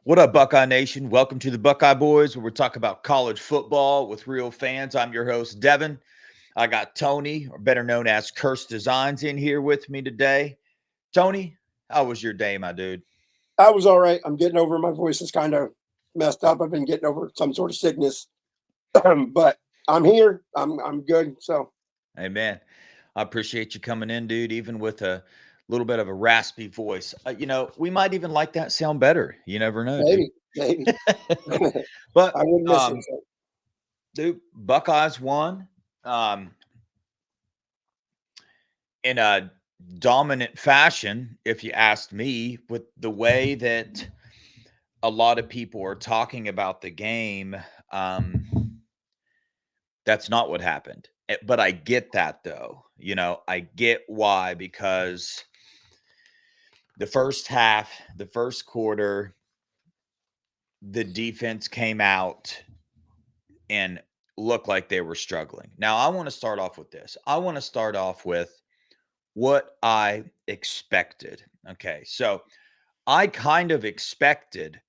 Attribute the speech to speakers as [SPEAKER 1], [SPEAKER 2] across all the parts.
[SPEAKER 1] What up, Buckeye Nation? Welcome to the Buckeye Boys, where we talk about college football with real fans. I'm your host, Devan. I got Tony, or better known as Curse Designs, in here with me today. Tony, how was your day, my dude?
[SPEAKER 2] I was all right. I'm getting over my voice is kind of messed up. I've been getting over some sort of sickness, but I'm here. I'm good. So
[SPEAKER 1] Hey, man, I appreciate you coming in, dude, even with a little bit of a raspy voice. We might even like that sound better. You never know, dude.
[SPEAKER 2] maybe
[SPEAKER 1] But,
[SPEAKER 2] I wouldn't miss it. So.
[SPEAKER 1] dude, Buckeyes won. Um, in a dominant fashion, if you asked me, with the way that a lot of people are talking about the game. Um, that's not what happened. But I get that though. I get why, because the first half, the first quarter, the defense came out and looked like they were struggling. Now, I want to start off with this. I want to start off with what I expected. Okay. So I kind of expected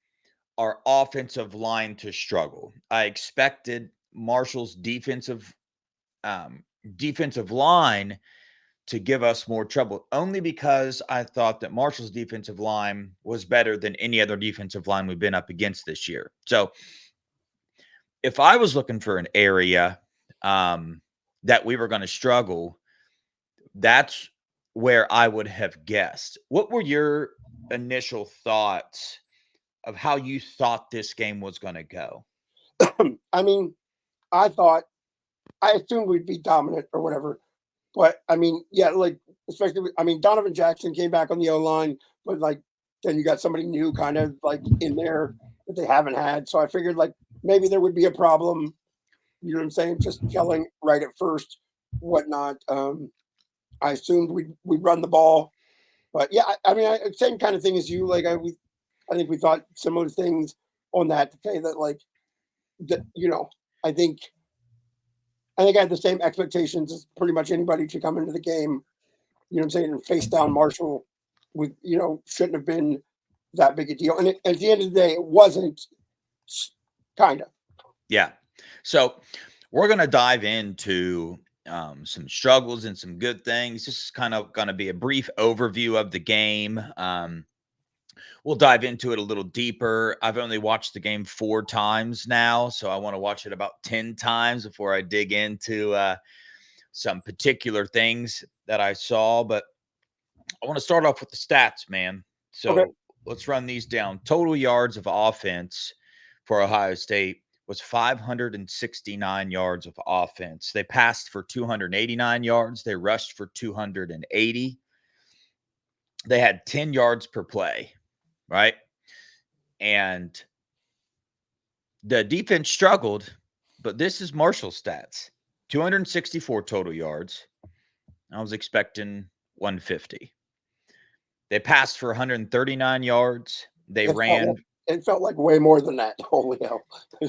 [SPEAKER 1] our offensive line to struggle. I expected Marshall's um, defensive line to give us more trouble, only because I thought that Marshall's defensive line was better than any other defensive line we've been up against this year. So if I was looking for an area um, that we were going to struggle, that's where I would have guessed. What were your initial thoughts of how you thought this game was going to go?
[SPEAKER 2] I mean, I thought I assumed we'd be dominant or whatever, but I mean, yeah, like especially Donovan Jackson came back on the O line, but like then you got somebody new kind of like in there that they haven't had. So I figured like maybe there would be a problem. You know what I'm saying? Just gelling right at first, whatnot. I assumed we'd run the ball. But yeah, same kind of thing as you. I think we thought similar things on that to say that that I think I had the same expectations as pretty much anybody to come into the game. You know what I'm saying? And face down Marshall with shouldn't have been that big a deal. And at the end of the day, it wasn't. Kind of.
[SPEAKER 1] Yeah. So we're going to dive into some struggles and some good things. This is kind of going to be a brief overview of the game. We'll dive into it a little deeper. I've only watched the game 4 times now, so I want to watch it about 10 times before I dig into some particular things that I saw. But I want to start off with the stats, man.
[SPEAKER 2] Okay.
[SPEAKER 1] So let's run these down. Total yards of offense for Ohio State was 569 yards of offense. They passed for 289 yards. They rushed for 280. They had 10 yards per play, right? And the defense struggled, but this is Marshall stats. 264 total yards. I was expecting 150. They passed for 139 yards. They
[SPEAKER 2] It felt like
[SPEAKER 1] ran
[SPEAKER 2] it felt like way more than that. Holy hell.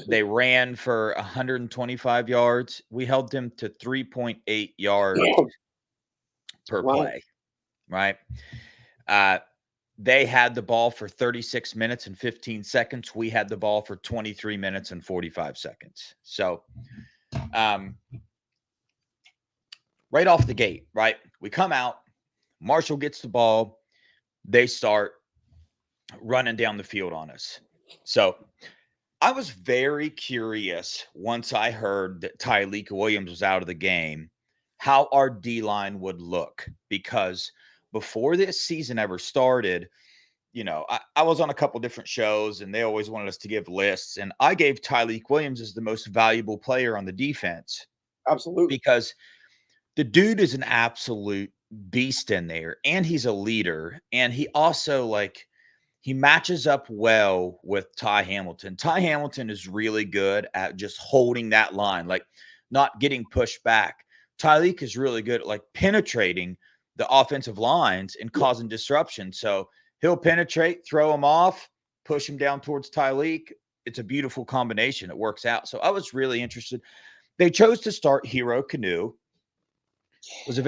[SPEAKER 1] they ran for 125 yards. We held them to 3.8 yards per
[SPEAKER 2] Wow.
[SPEAKER 1] play, right? Uh, they had the ball for 36 minutes and 15 seconds. We had the ball for 23 minutes and 45 seconds. So, um, right off the gate, right? We come out, Marshall gets the ball, they start running down the field on us. So, I was very curious once I heard that Tyleik Williams was out of the game, how our D line would look, because before this season ever started, I was on a couple different shows and they always wanted us to give lists. And I gave Tyleik Williams as the most valuable player on the defense
[SPEAKER 2] Absolutely.
[SPEAKER 1] because the dude is an absolute beast in there. And he's a leader. And he also, he matches up well with Ty Hamilton. Ty Hamilton is really good at just holding that line, like not getting pushed back. Tyleik is really good at penetrating the offensive lines and
[SPEAKER 2] Yeah.
[SPEAKER 1] causing disruption. So he'll penetrate, throw him off, push him down towards Tyleik. It's a beautiful combination. It works out. So I was really interested. They chose to start Hero Canoe. was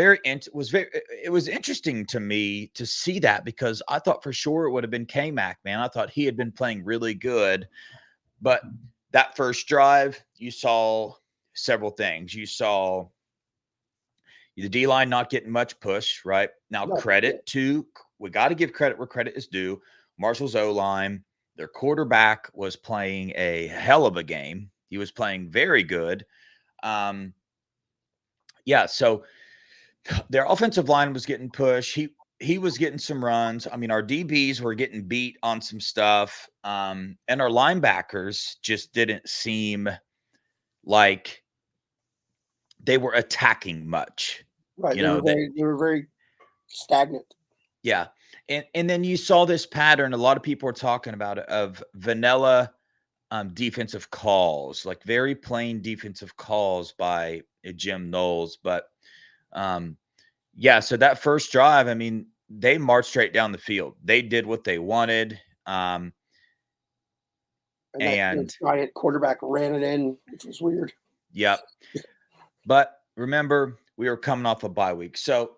[SPEAKER 1] it was interesting to me to see that because I thought for sure it would have been K-Mac, man. I thought he had been playing really good, but that first drive, you saw several things. You saw the D line not getting much push, right? Now,
[SPEAKER 2] No, yeah,
[SPEAKER 1] we got to give credit where credit is due. Marshall's O line, their quarterback was playing a hell of a game. He was playing very good. Um, yeah, so their offensive line was getting pushed. He was getting some runs. I mean, our DBs were getting beat on some stuff, and our linebackers just didn't seem like they were attacking much.
[SPEAKER 2] right.
[SPEAKER 1] You know that
[SPEAKER 2] They were very stagnant.
[SPEAKER 1] Yeah. And then you saw this pattern, a lot of people are talking about it, of vanilla defensive calls, like very plain defensive calls by Jim Knowles. But um, yeah, so that first drive, I mean, they marched straight down the field. They did what they wanted.
[SPEAKER 2] And that
[SPEAKER 1] And
[SPEAKER 2] giant quarterback ran it in, which was weird.
[SPEAKER 1] yep. But remember, we were coming off a bye week. So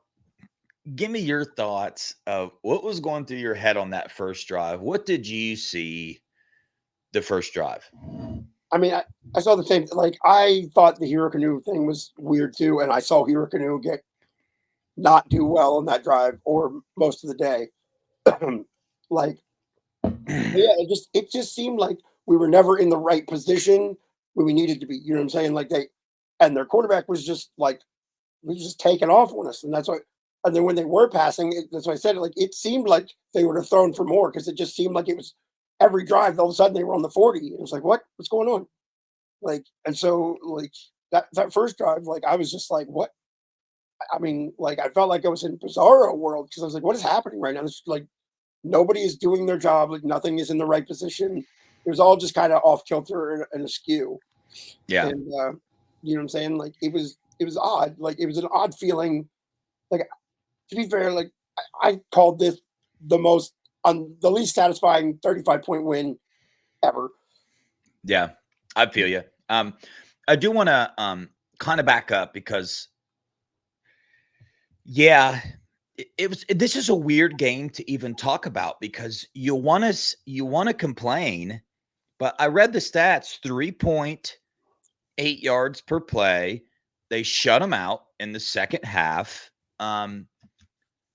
[SPEAKER 1] give me your thoughts of what was going through your head on that first drive. What did you see the first drive?
[SPEAKER 2] I mean, I saw the same. Like, I thought the Hero Canoe thing was weird too, and I saw Hero Canoe get not do well on that drive or most of the day. Like, yeah, it just seemed like we were never in the right position where we needed to be. You know what I'm saying? Like and their quarterback was just like he was just taking off on us, and that's why. And then when they were passing, that's why I said like it seemed like they would have thrown for more because it just seemed like it was every drive. All of a sudden they were on the 40. It was like what's going on? Like, and so like that first drive, like I was just like, what? I mean, like I felt like I was in bizarro world because I was like, what is happening right now? It's like nobody is doing their job. Like nothing is in the right position. It was all just kind of off kilter and askew.
[SPEAKER 1] Yeah.
[SPEAKER 2] And you know what I'm saying? Like it was odd. Like it was an odd feeling. Like to be fair, like I called this the most the least satisfying 35-point win ever.
[SPEAKER 1] Yeah. I feel you. I do want to kind of back up because yeah, this is a weird game to even talk about because you want to complain, but I read the stats, 3.8 yards per play. They shut them out in the second half.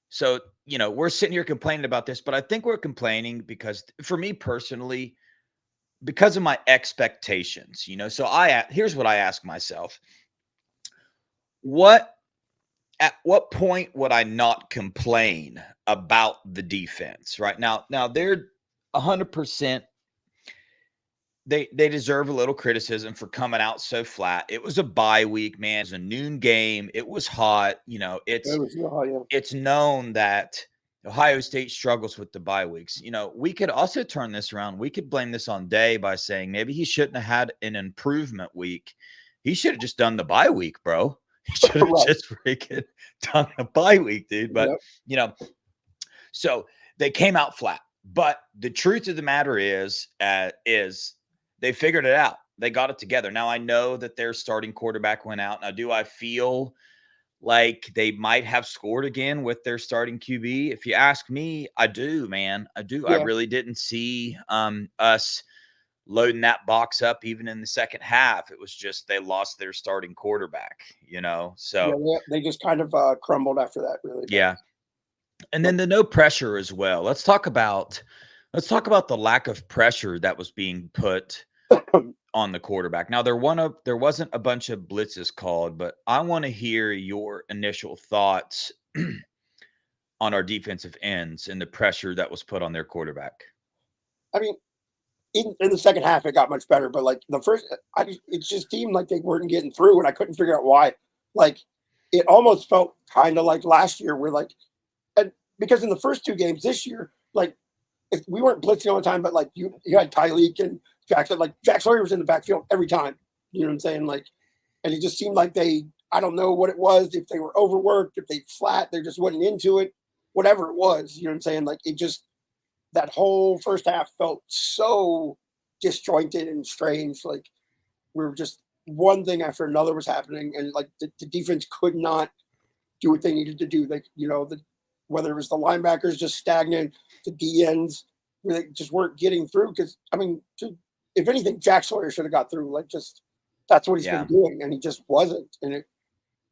[SPEAKER 1] So, we're sitting here complaining about this, but I think we're complaining because for me personally, because of my expectations, so here's what I ask myself. What At what point would I not complain about the defense? Right now they're 100%. They deserve a little criticism for coming out so flat. It was a bye week, man. It was a noon game. It was hot.
[SPEAKER 2] It was, oh yeah,
[SPEAKER 1] It's known that Ohio State struggles with the bye weeks. We could also turn this around. We could blame this on Day by saying maybe he shouldn't have had an improvement week. He should have just done the bye week, bro. He should have
[SPEAKER 2] right.
[SPEAKER 1] just freaking done the bye week, dude. But,
[SPEAKER 2] Yep.
[SPEAKER 1] you know, so they came out flat. But the truth of the matter is they figured it out. They got it together. Now I know that their starting quarterback went out. Now, do I feel like they might have scored again with their starting QB? If you ask me, I do, man. I do. I
[SPEAKER 2] Yeah.
[SPEAKER 1] really didn't see us loading that box up even in the second half. It was just they lost their starting quarterback.
[SPEAKER 2] Yeah,
[SPEAKER 1] So
[SPEAKER 2] they just kind of crumbled after that, really.
[SPEAKER 1] yeah. And
[SPEAKER 2] But
[SPEAKER 1] then the no pressure as well. Let's talk about the lack of pressure that was being put on the quarterback. Now there wasn't a bunch of blitzes called, but I want to hear your initial thoughts on our defensive ends and the pressure that was put on their quarterback.
[SPEAKER 2] I mean, in the second half, it got much better. But like the first, it just seemed like they weren't getting through, and I couldn't figure out why. Like it almost felt kind of like last year, where like, and because in the first two games this year, like if we weren't blitzing all the time, but like you had Tyleek and Jackson, like Jack Sawyer was in the backfield every time. You know what I'm saying? Like, and it just seemed like I don't know what it was, if they were overworked, if they flat, they just wasn't into it, whatever it was. You know what I'm saying? Like it just that whole first half felt so disjointed and strange. Like we were just one thing after another was happening, and like the defense could not. do what they needed to do. Like, whether it was the linebackers just stagnant, the DNs, they just weren't getting through. Because I mean, if anything, Jack Sawyer should have got through. Like, just that's what he's been
[SPEAKER 1] Yeah.
[SPEAKER 2] doing, and he just wasn't. And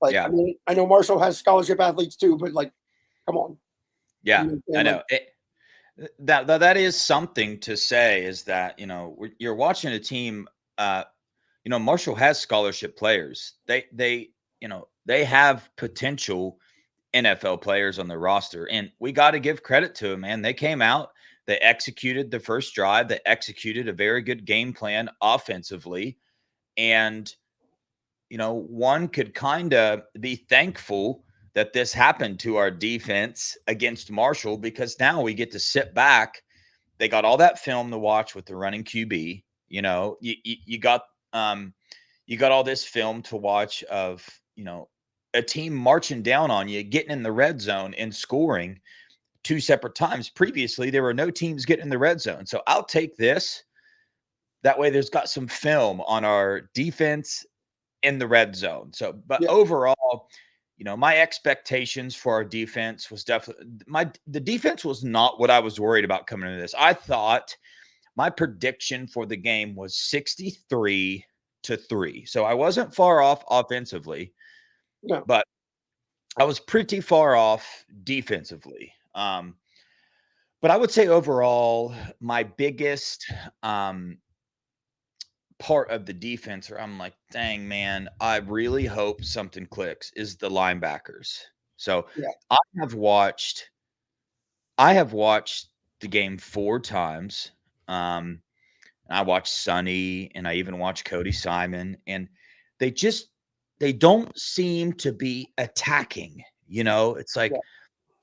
[SPEAKER 2] I
[SPEAKER 1] Yeah.
[SPEAKER 2] mean, I know Marshall has scholarship athletes too, but like, come on,
[SPEAKER 1] Yeah. I
[SPEAKER 2] like,
[SPEAKER 1] know. That is something to say, is that, you're watching a team, Marshall has scholarship players. They have potential NFL players on their roster, and we got to give credit to them, man. They came out, they executed the first drive, they executed a very good game plan offensively, and one could kind of be thankful that this happened to our defense against Marshall, because now we get to sit back. They got all that film to watch with the running QB. You got you got all this film to watch of, a team marching down on you, getting in the red zone and scoring two separate times. Previously, there were no teams getting in the red zone. So I'll take this. That way, there's got some film on our defense in the red zone. So, but
[SPEAKER 2] yeah,
[SPEAKER 1] overall, my expectations for our defense was definitely the defense was not what I was worried about coming into this. I thought my prediction for the game was 63-3. So I wasn't far off offensively,
[SPEAKER 2] no,
[SPEAKER 1] but I was pretty far off defensively. But I would say overall, my biggest part of the defense, or I'm like, dang man, I really hope something clicks, is the linebackers. So
[SPEAKER 2] yeah,
[SPEAKER 1] I have watched I have watched the game 4 times. Um, I watched Sonny, and I even watched Cody Simon, and they just they don't seem to be attacking. It's
[SPEAKER 2] yeah,
[SPEAKER 1] like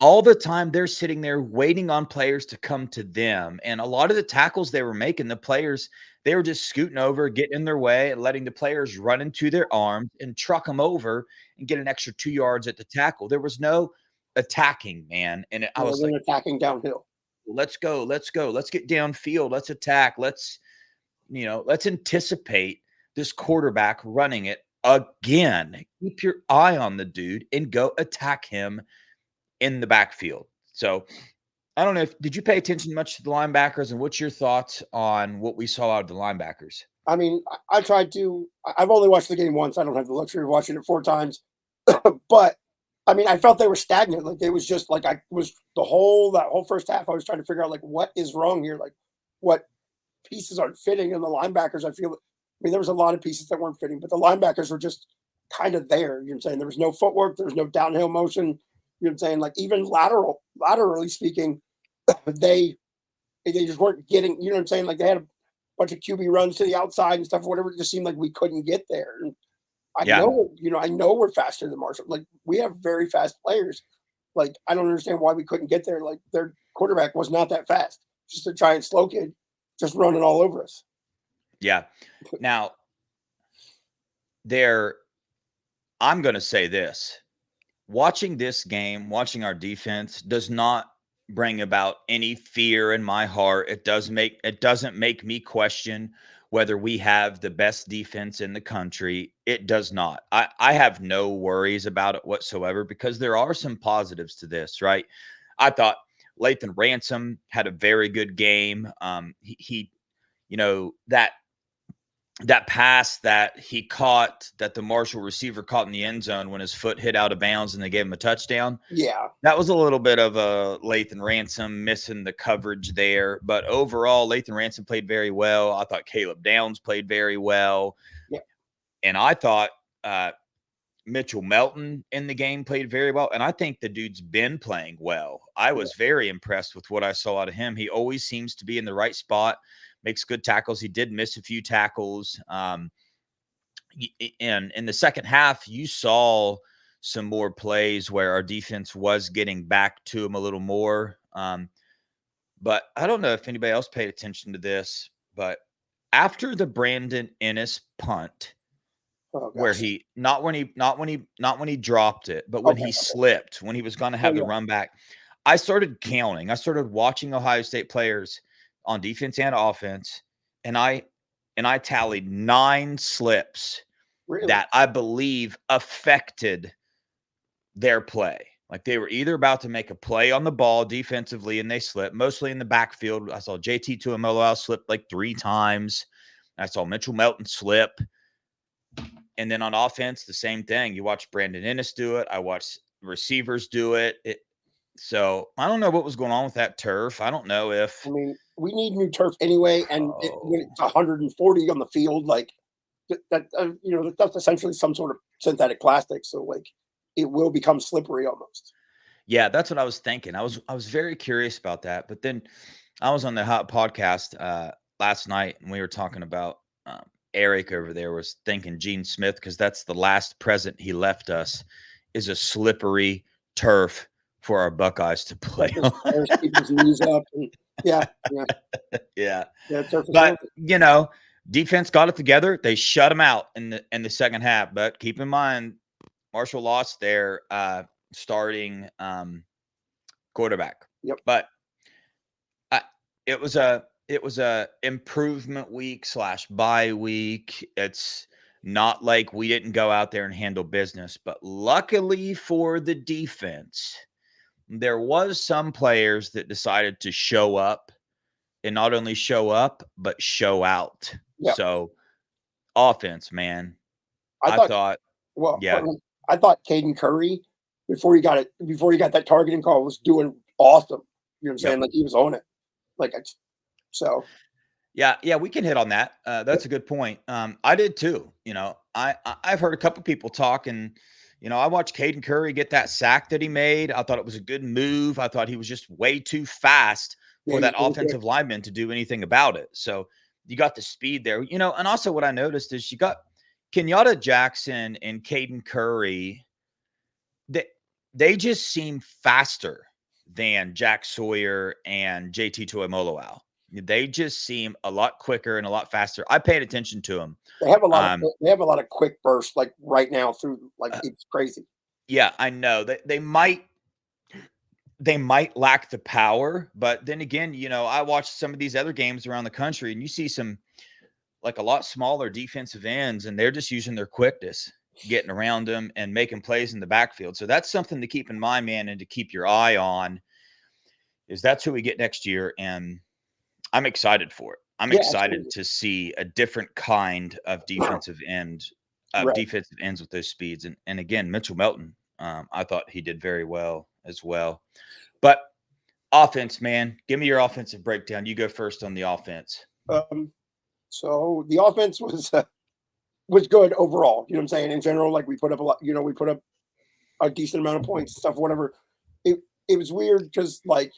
[SPEAKER 1] all the time they're sitting there waiting on players to come to them. And a lot of the tackles they were making, the players, they were just scooting over, getting in their way, and letting the players run into their arms and truck them over and get an extra 2 yards at the tackle. There was no attacking, man. And I
[SPEAKER 2] yeah.
[SPEAKER 1] was
[SPEAKER 2] They're
[SPEAKER 1] like,
[SPEAKER 2] attacking downhill.
[SPEAKER 1] let's go, let's go, let's get downfield, let's attack, let's anticipate this quarterback running it again. Keep your eye on the dude and go attack him in the backfield. So I don't know did you pay attention much to the linebackers, and what's your thoughts on what we saw out of the linebackers?
[SPEAKER 2] I mean, I tried to. I've only watched the game once. I don't have the luxury of watching it 4 times. But I mean, I felt they were stagnant. Like it was just like I was that whole first half. I was trying to figure out like what is wrong here. Like what pieces aren't fitting, and the linebackers. I mean, there was a lot of pieces that weren't fitting, but the linebackers were just kind of there. You know what I'm saying? There was no footwork. There was no downhill motion. You know what I'm saying? Like even laterally speaking, they they just weren't getting. You know what I'm saying? Like they had a bunch of QB runs to the outside and stuff. Whatever. It just seemed like we couldn't get there. And
[SPEAKER 1] Yeah.
[SPEAKER 2] I know we're faster than Marshall. Like we have very fast players. Like I don't understand why we couldn't get there. Like their quarterback was not that fast. Just a giant slow kid, just running all over us.
[SPEAKER 1] Yeah. Now, there I'm going to say this. Watching this game, watching our defense does not bring about any fear in my heart. It doesn't make me question whether we have the best defense in the country. It does not. I have no worries about it whatsoever, because there are some positives to this, right? I thought Lathan Ransom had a very good game. He that pass that he caught, that the Marshall receiver caught in the end zone when his foot hit out of bounds and they gave him a touchdown.
[SPEAKER 2] Yeah,
[SPEAKER 1] That was a little bit of a Lathan Ransom missing the coverage there. But overall, Lathan Ransom played very well. I thought Caleb Downs played very well.
[SPEAKER 2] yeah,
[SPEAKER 1] And I thought Mitchell Melton in the game played very well. And I think the dude's been playing well. I
[SPEAKER 2] yeah,
[SPEAKER 1] was very impressed with what I saw out of him. He always seems to be in the right spot, makes good tackles. He did miss a few tackles. And in the second half, you saw some more plays where our defense was getting back to him a little more. But I don't know if anybody else paid attention to this, but after the Brandon Ennis punt,
[SPEAKER 2] oh
[SPEAKER 1] where
[SPEAKER 2] gosh.
[SPEAKER 1] he not when he dropped it, but when
[SPEAKER 2] Okay,
[SPEAKER 1] he
[SPEAKER 2] okay.
[SPEAKER 1] slipped, when he was going to
[SPEAKER 2] Oh
[SPEAKER 1] have the
[SPEAKER 2] yeah,
[SPEAKER 1] run back, I started counting. I started watching Ohio State players on defense and offense, and I tallied 9 slips
[SPEAKER 2] really?
[SPEAKER 1] that I believe affected their play. Like they were either about to make a play on the ball defensively and they slipped, mostly in the backfield. I saw JT Tuimoloau slip like 3 times. I saw Mitchell Melton slip. And then on offense, the same thing. You watch Brandon Ennis do it. I watched receivers do it. So I don't know what was going on with that turf. I don't know if
[SPEAKER 2] I mean, we need new turf anyway, and when
[SPEAKER 1] oh
[SPEAKER 2] it's 140 on the field, like that's essentially some sort of synthetic plastic. So like, it will become slippery almost.
[SPEAKER 1] yeah, that's what I was thinking. I was very curious about that. But then I was on the hot podcast last night and we were talking about Eric over there was thinking Gene Smith because that's the last present he left us is a slippery turf for our Buckeyes to
[SPEAKER 2] That
[SPEAKER 1] play
[SPEAKER 2] just
[SPEAKER 1] on.
[SPEAKER 2] tears people's knees up. And yeah, yeah,
[SPEAKER 1] Yeah.
[SPEAKER 2] yeah. Turf is
[SPEAKER 1] But,
[SPEAKER 2] horrible.
[SPEAKER 1] defense got it together. They shut them out in the second half. But keep in mind, Marshall lost their starting quarterback.
[SPEAKER 2] Yep.
[SPEAKER 1] But uh, it was a improvement week slash bye week. It's not like we didn't go out there and handle business. But luckily for the defense, there was some players that decided to show up and not only show up, but show out.
[SPEAKER 2] Yeah.
[SPEAKER 1] So offense, man,
[SPEAKER 2] I
[SPEAKER 1] I
[SPEAKER 2] thought.
[SPEAKER 1] thought,
[SPEAKER 2] Well,
[SPEAKER 1] yeah,
[SPEAKER 2] pardon me, I thought Caden Curry before he got that targeting call was doing awesome. You know what I'm saying?
[SPEAKER 1] yep.
[SPEAKER 2] Like he was on it. Like it's so.
[SPEAKER 1] Yeah, we can hit on that. That's a good point. I did too. I've heard a couple people talk, and I watched Caden Curry get that sack that he made. I thought it was a good move. I thought he was just way too fast
[SPEAKER 2] Yeah,
[SPEAKER 1] for
[SPEAKER 2] he's
[SPEAKER 1] that
[SPEAKER 2] really quick.
[SPEAKER 1] offensive lineman to do anything about it. So you got the speed there. And also what I noticed is you got Kenyatta Jackson and Caden Curry. They they just seem faster than Jack Sawyer and JT Tuimoloau. They just seem a lot quicker and a lot faster. I paid attention to them.
[SPEAKER 2] They have a lot of
[SPEAKER 1] Um,
[SPEAKER 2] they have a lot of quick bursts like right now through like
[SPEAKER 1] uh,
[SPEAKER 2] it's crazy.
[SPEAKER 1] yeah, I know that they might lack the power, but then again, I watched some of these other games around the country, and you see some like a lot smaller defensive ends, and they're just using their quickness, getting around them and making plays in the backfield. So that's something to keep in mind, man, and to keep your eye on is that's who we get next year. And I'm excited for it. I'm
[SPEAKER 2] Yeah,
[SPEAKER 1] excited
[SPEAKER 2] absolutely.
[SPEAKER 1] to see a different kind of
[SPEAKER 2] Right.
[SPEAKER 1] defensive ends with those speeds. And again, Mitchell Melton, I thought he did very well as well. But offense, man, give me your offensive breakdown. You go first on the offense.
[SPEAKER 2] Um, so the offense was good overall. You know what I'm saying? In general, like we put up a lot. We put up a decent amount of points, stuff, whatever. It was weird because like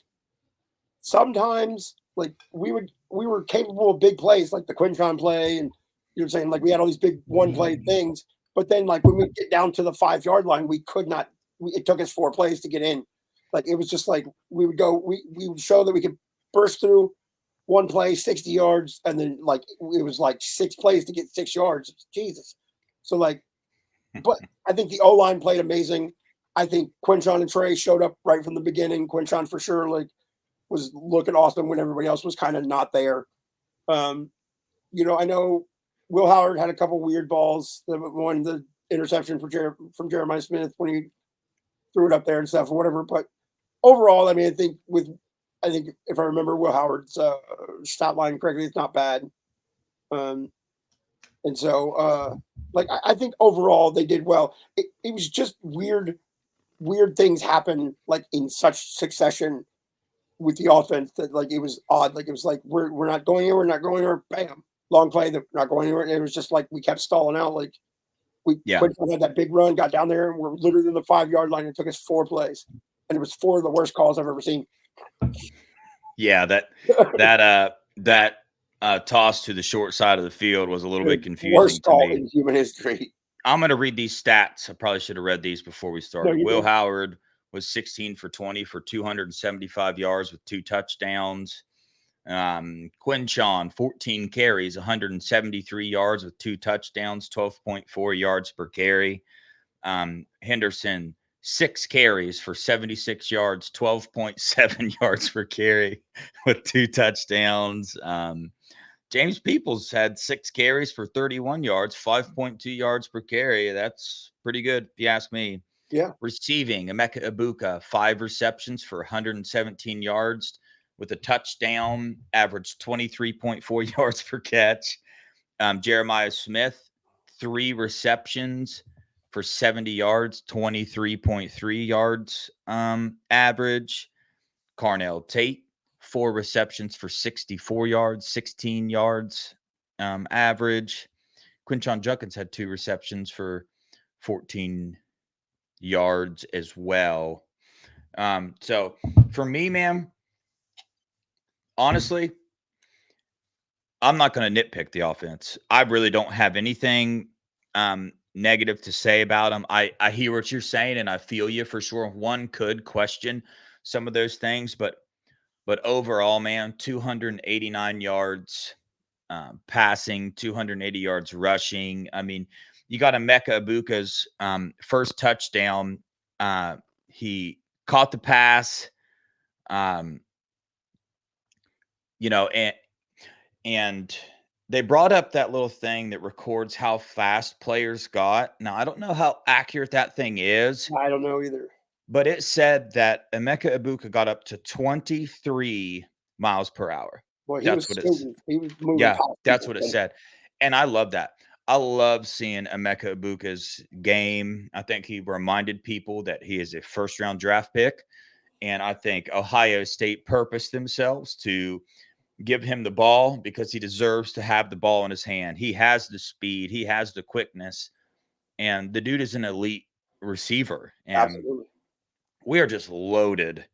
[SPEAKER 2] sometimes like we were capable of big plays like the Quinton play, and you know what I'm saying, like we had all these big one play things, but then like when we get down to the 5 yard line, we could not. It took us 4 plays to get in. Like it was just like we would show that we could burst through one play 60 yards, and then like it was like 6 plays to get 6 yards. Jesus. So like, but I think the O line played amazing. I think Quinton and Trey showed up right from the beginning. Quinton for sure, like was looking awesome when everybody else was kind of not there. Um, I know Will Howard had a couple weird balls. The interception from Jeremiah Smith when he threw it up there and stuff or whatever. But overall, I mean, I think if I remember Will Howard's stat line correctly, it's not bad. Um, and so, like, I think overall they did well. It was just weird things happen like in such succession with the offense that like it was odd. Like it was like we're not going anywhere, not going anywhere. Bam, long play, that not going anywhere. And it was just like we kept stalling out. Like we
[SPEAKER 1] Yeah.
[SPEAKER 2] Quinton had that big run, got down there, and we're literally in the 5 yard line. It took us 4 plays, and it was 4 of the worst calls I've ever seen.
[SPEAKER 1] Yeah, that toss to the short side of the field was a little bit confusing
[SPEAKER 2] Worst
[SPEAKER 1] to
[SPEAKER 2] call
[SPEAKER 1] me.
[SPEAKER 2] in human history.
[SPEAKER 1] I'm going to read these stats. I probably should have read these before we
[SPEAKER 2] No,
[SPEAKER 1] started.
[SPEAKER 2] you're
[SPEAKER 1] Will
[SPEAKER 2] good.
[SPEAKER 1] Howard was 16 for 20 for 275 yards with 2 touchdowns. Quinchon, 14 carries, 173 yards with 2 touchdowns, 12.4 yards per carry. Henderson, 6 carries for 76 yards, 12.7 yards per carry with 2 touchdowns. James Peoples had 6 carries for 31 yards, 5.2 yards per carry. That's pretty good, if you ask me.
[SPEAKER 2] Yeah.
[SPEAKER 1] Receiving, Emeka Ibuka, 5 receptions for 117 yards with a touchdown, averaged 23.4 yards per catch. Jeremiah Smith, 3 receptions for 70 yards, 23.3 yards average. Carnell Tate, 4 receptions for 64 yards, 16 yards average. Quinshon Judkins had 2 receptions for 14 yards as well. So for me, man, honestly, I'm not going to nitpick the offense. I really don't have anything negative to say about them. I hear what you're saying, and I feel you for sure. One could question some of those things, but overall, man, 289 yards passing, 280 yards rushing. I mean, you got Emeka Ibuka's first touchdown. He caught the pass, um, you know, and they brought up that little thing that records how fast players got. Now, I don't know how accurate that thing is,
[SPEAKER 2] I don't know either.
[SPEAKER 1] but it said that Emeka Ibuka got up to 23 miles per hour.
[SPEAKER 2] Boy, he
[SPEAKER 1] That's
[SPEAKER 2] was
[SPEAKER 1] what it's
[SPEAKER 2] skating. He was moving
[SPEAKER 1] Yeah,
[SPEAKER 2] past
[SPEAKER 1] that's
[SPEAKER 2] people.
[SPEAKER 1] what it said, and I love that. I love seeing Emeka Ibuka's game. I think he reminded people that he is a first-round draft pick, and I think Ohio State purposed themselves to give him the ball because he deserves to have the ball in his hand. He has the speed, he has the quickness, and the dude is an elite receiver, and
[SPEAKER 2] Absolutely.
[SPEAKER 1] we are just loaded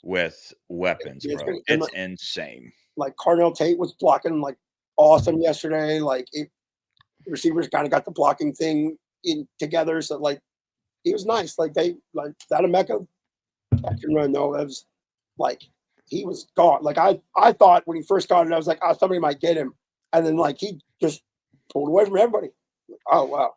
[SPEAKER 1] with weapons,
[SPEAKER 2] It's
[SPEAKER 1] bro.
[SPEAKER 2] been, and
[SPEAKER 1] It's insane.
[SPEAKER 2] like Carnell Tate was blocking like awesome yesterday. Like receivers kind of got the blocking thing in together. So like he was nice. Like they like that Emeka catch and run though. That was like he was gone. Like I thought when he first got it, I was like, oh, somebody might get him. And then like he just pulled away from everybody. Like, oh wow.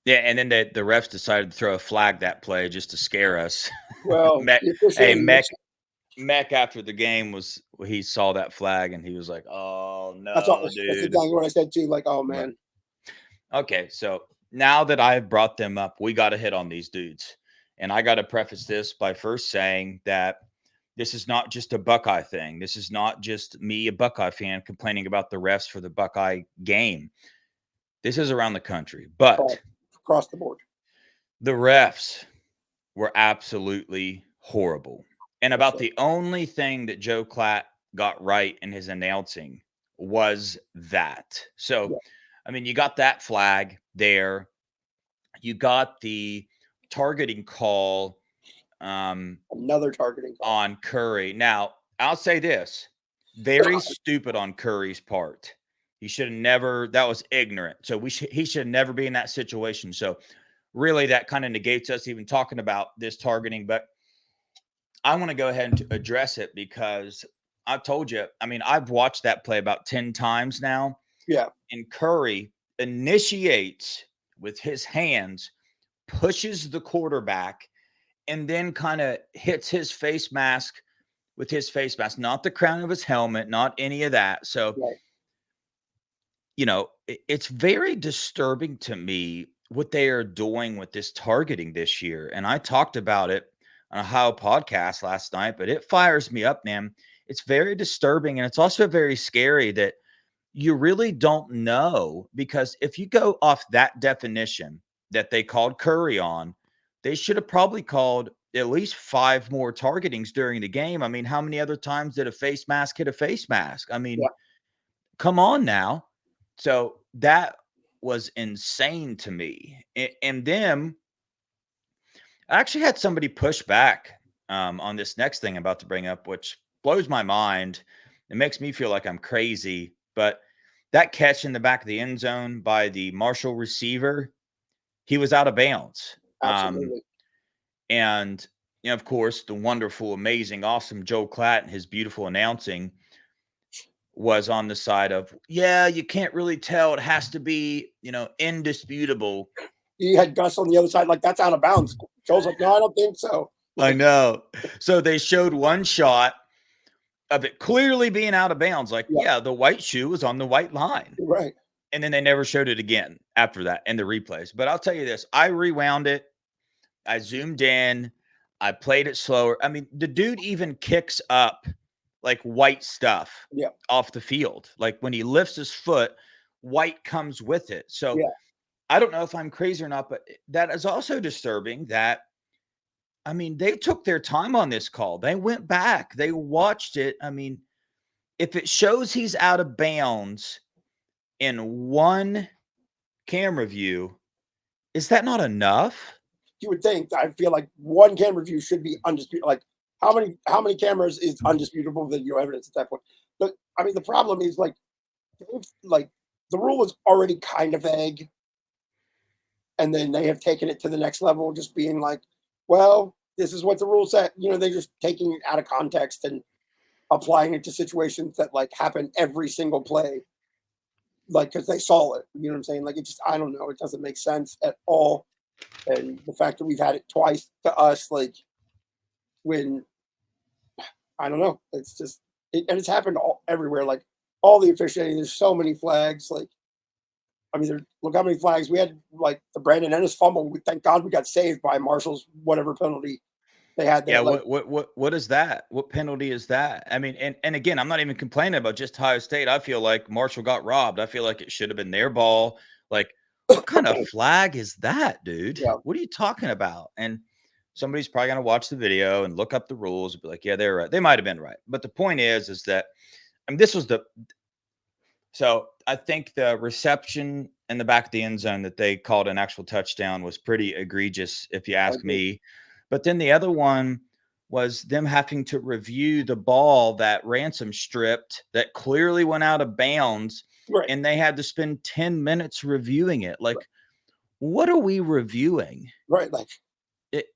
[SPEAKER 1] Yeah, and then the refs decided to throw a flag that play just to scare us.
[SPEAKER 2] Well,
[SPEAKER 1] Mech,
[SPEAKER 2] the
[SPEAKER 1] hey,
[SPEAKER 2] officiating
[SPEAKER 1] Mech,
[SPEAKER 2] was
[SPEAKER 1] Mech after the game he saw that flag and he was like, "Oh no,
[SPEAKER 2] that's
[SPEAKER 1] dude."
[SPEAKER 2] exactly what I said too. Like, oh
[SPEAKER 1] But
[SPEAKER 2] man.
[SPEAKER 1] okay, so now that I've brought them up, we got to hit on these dudes, and I got to preface this by first saying that this is not just a Buckeye thing. This is not just me, a Buckeye fan, complaining about the refs for the Buckeye game. This is around the country, but
[SPEAKER 2] Across the board.
[SPEAKER 1] the refs were absolutely horrible. And
[SPEAKER 2] That's
[SPEAKER 1] about
[SPEAKER 2] right.
[SPEAKER 1] the only thing that Joe Klatt got right in his announcing was that. So,
[SPEAKER 2] Yeah.
[SPEAKER 1] I mean, you got that flag there. You got the targeting call
[SPEAKER 2] Another targeting call.
[SPEAKER 1] on Curry. Now, I'll say this very stupid on Curry's part. He should have never, that was ignorant. So he should never be in that situation. So, really, that kind of negates us even talking about this targeting. But I want to go ahead and address it because I told you, I mean, I've watched that play about 10 times now.
[SPEAKER 2] Yeah.
[SPEAKER 1] And Curry initiates with his hands, pushes the quarterback, and then kind of hits his face mask with his face mask, not the crown of his helmet, not any of that. So,
[SPEAKER 2] Right.
[SPEAKER 1] it's very disturbing to me what they are doing with this targeting this year. And I talked about it on a Ohio podcast last night, but it fires me up, man. It's very disturbing. And it's also very scary that you really don't know because if you go off that definition that they called Curry on, they should have probably called at least 5 more targetings during the game. I mean, how many other times did a face mask hit a face mask? I mean,
[SPEAKER 2] Yeah.
[SPEAKER 1] come on now. So that was insane to me. And then I actually had somebody push back on this next thing I'm about to bring up, which blows my mind. It makes me feel like I'm crazy. But that catch in the back of the end zone by the Marshall receiver, he was out of bounds.
[SPEAKER 2] Absolutely.
[SPEAKER 1] And, of course, the wonderful, amazing, awesome Joe Klatt and his beautiful announcing was on the side of, yeah, you can't really tell. It has to be, indisputable.
[SPEAKER 2] You had Gus on the other side, like that's out of bounds. Joe's like, no, I don't think so.
[SPEAKER 1] I
[SPEAKER 2] Like,
[SPEAKER 1] know. So they showed one shot of it clearly being out of bounds. Like,
[SPEAKER 2] yeah,
[SPEAKER 1] yeah, the white shoe was on the white line.
[SPEAKER 2] right.
[SPEAKER 1] And then they never showed it again after that in the replays. But I'll tell you this, I rewound it I zoomed in. I played it slower. I mean, the dude even kicks up like white stuff
[SPEAKER 2] Yeah,
[SPEAKER 1] off the field. Like when he lifts his foot, white comes with it. So
[SPEAKER 2] yeah.
[SPEAKER 1] I don't know if I'm crazy or not, but that is also disturbing that I mean, they took their time on this call. They went back. They watched it. I mean, if it shows he's out of bounds in one camera view, is that not enough?
[SPEAKER 2] You would think. I feel like one camera view should be undisputed. Like how many cameras is undisputable video evidence at that point? But I mean, the problem is like the rule was already kind of vague, and then they have taken it to the next level, just being like, well, this is what the rule said. They're just taking it out of context and applying it to situations that like happen every single play, like because they saw it. You know what I'm saying? Like it just, I don't know, it doesn't make sense at all. And the fact that we've had it twice to us, like when I don't know, it's just, and it's happened everywhere. Like all the officiating, there's so many flags. Like I mean, look how many flags we had. Like the Brandon Ennis fumble. Thank God we got saved by Marshall's whatever penalty they had
[SPEAKER 1] Yeah,
[SPEAKER 2] there. Like
[SPEAKER 1] what is that? What penalty is that? I mean, and again, I'm not even complaining about just Ohio State. I feel like Marshall got robbed. I feel like it should have been their ball. Like, what kind of flag is that, dude?
[SPEAKER 2] yeah,
[SPEAKER 1] What are you talking about? And somebody's probably gonna watch the video and look up the rules and be like, yeah, they're right. They might have been right. But the point is that I mean, this was the so I think the reception in the back of the end zone that they called an actual touchdown was pretty egregious, if you
[SPEAKER 2] I
[SPEAKER 1] ask
[SPEAKER 2] agree.
[SPEAKER 1] me. But then the other one was them having to review the ball that Ransom stripped that clearly went out of bounds,
[SPEAKER 2] Right,
[SPEAKER 1] and they had to spend 10 minutes reviewing it.
[SPEAKER 2] right,
[SPEAKER 1] Like, what are we reviewing?
[SPEAKER 2] right. Like
[SPEAKER 1] It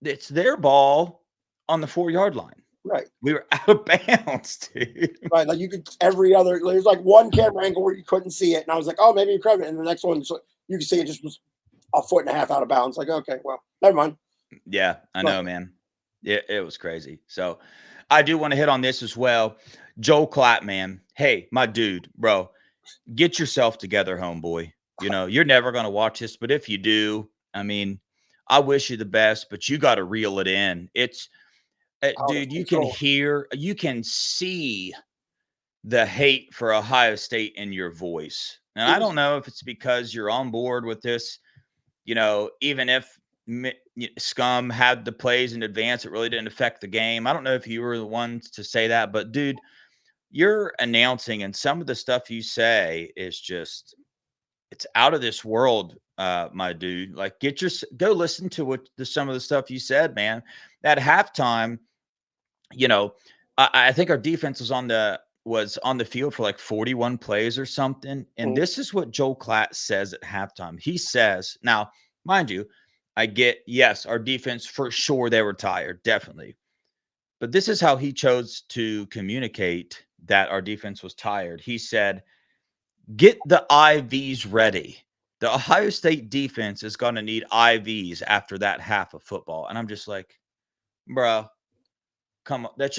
[SPEAKER 1] it's their ball on the 4-yard line.
[SPEAKER 2] right,
[SPEAKER 1] We were out of bounds, dude.
[SPEAKER 2] right. Like you could every other. There's like one camera angle where you couldn't see it, and I was like, oh, maybe you credit. And the next one, so you can see it just was a foot and a half out of bounds. Like okay, well, never mind.
[SPEAKER 1] Yeah, I
[SPEAKER 2] But
[SPEAKER 1] know, man. It was crazy. So I do want to hit on this as well. Joel Klatt, man. Hey, my dude, bro, get yourself together, homeboy. You're never going to watch this, but if you do, I mean, I wish you the best, but you got to reel it in. It's,
[SPEAKER 2] out of
[SPEAKER 1] dude, you can
[SPEAKER 2] control.
[SPEAKER 1] hear, you can see the hate for Ohio State in your voice. And
[SPEAKER 2] It
[SPEAKER 1] I
[SPEAKER 2] was
[SPEAKER 1] don't know if it's because you're on board with this, even if Scum had the plays in advance, it really didn't affect the game. I don't know if you were the ones to say that, but dude, you're announcing and some of the stuff you say is just it's out of this world, my dude. Like go listen to some of the stuff you said, man. At halftime, you know, I think our defense was on the field for like 41 plays or something. And
[SPEAKER 2] mm,
[SPEAKER 1] this is what Joel Klatt says at halftime. He says, now, mind you, I get, yes, our defense for sure they were tired, definitely. But this is how he chose to communicate that our defense was tired. He said, get the IVs ready. The Ohio State defense is going to need IVs after that half of football. And I'm just like, bro, come on, that's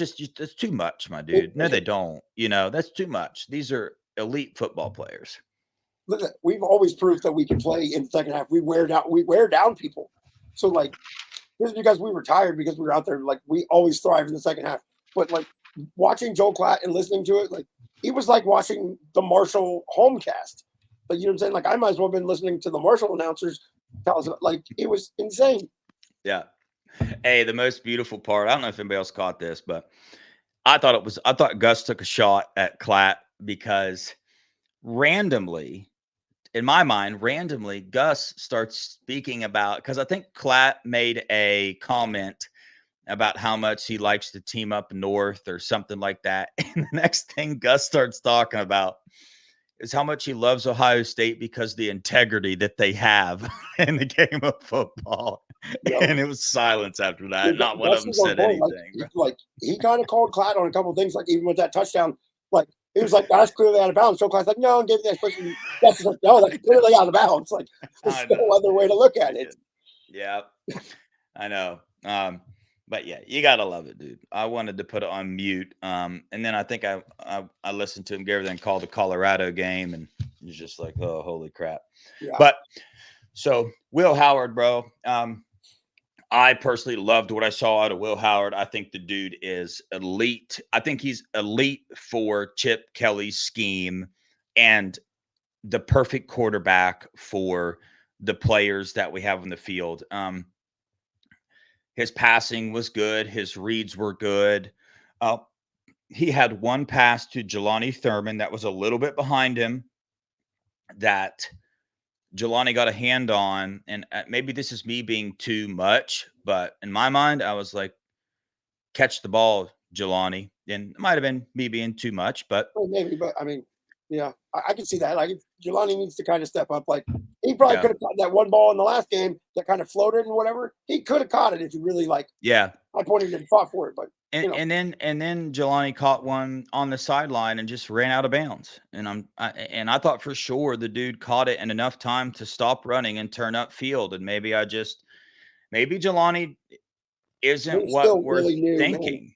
[SPEAKER 1] too much, my dude. No, they don't. That's too much. These are elite football players.
[SPEAKER 2] listen, we've always proved that we can play in the second half. We wear down people. So like this is because we were tired because we were out there. Like we always thrive in the second half. But like watching Joe Klatt and listening to it, like it was like watching the Marshall homecast. Like you know what I'm saying? Like I might as well have been listening to the Marshall announcers tell us like it was insane.
[SPEAKER 1] Yeah. Hey, the most beautiful part, I don't know if anybody else caught this, but I thought Gus took a shot at Klatt because randomly, in my mind, randomly, Gus starts speaking about because I think Klatt made a comment about how much he likes to team up north or something like that. And the next thing Gus starts talking about is how much he loves Ohio State because the integrity that they have in the game of football.
[SPEAKER 2] You know,
[SPEAKER 1] And it was silence after that.
[SPEAKER 2] dude,
[SPEAKER 1] Not one of
[SPEAKER 2] Gus
[SPEAKER 1] them
[SPEAKER 2] was on
[SPEAKER 1] said
[SPEAKER 2] point. Like
[SPEAKER 1] anything.
[SPEAKER 2] he kind of called Klatt on a couple of things. Like even with that touchdown, like he was like that's clearly out of bounds. So Klatt's like no, and gave the explanation. Gus was like no, that's clearly out of bounds. Like there's
[SPEAKER 1] I
[SPEAKER 2] no
[SPEAKER 1] know.
[SPEAKER 2] other way to look at it.
[SPEAKER 1] Yeah, I know. But yeah, you gotta love it, dude. I wanted to put it on mute. And then I think I listened to him give everything called the Colorado game, and it was just like, oh, holy crap.
[SPEAKER 2] Yeah,
[SPEAKER 1] But so Will Howard, bro. I personally loved what I saw out of Will Howard. I think the dude is elite. I think he's elite for Chip Kelly's scheme and the perfect quarterback for the players that we have in the field. His passing was good. His reads were good. Uh, he had one pass to Jelani Thurman that was a little bit behind him that Jelani got a hand on. And maybe this is me being too much, but in my mind, I was like, catch the ball, Jelani. And it might have been me being too much, but
[SPEAKER 2] Well, maybe, but I mean, yeah, I can see that. Like, if Jelani needs to kind of step up. Like, he probably
[SPEAKER 1] yeah.
[SPEAKER 2] could have caught that one ball in the last game that kind of floated and whatever. He could have caught it if he really like.
[SPEAKER 1] Yeah.
[SPEAKER 2] I pointed and fought for it, but
[SPEAKER 1] And
[SPEAKER 2] you know,
[SPEAKER 1] and then Jelani caught one on the sideline and just ran out of bounds. And I thought for sure the dude caught it in enough time to stop running and turn up field. And maybe Jelani isn't
[SPEAKER 2] he's
[SPEAKER 1] what
[SPEAKER 2] still
[SPEAKER 1] we're
[SPEAKER 2] really new, man.
[SPEAKER 1] thinking.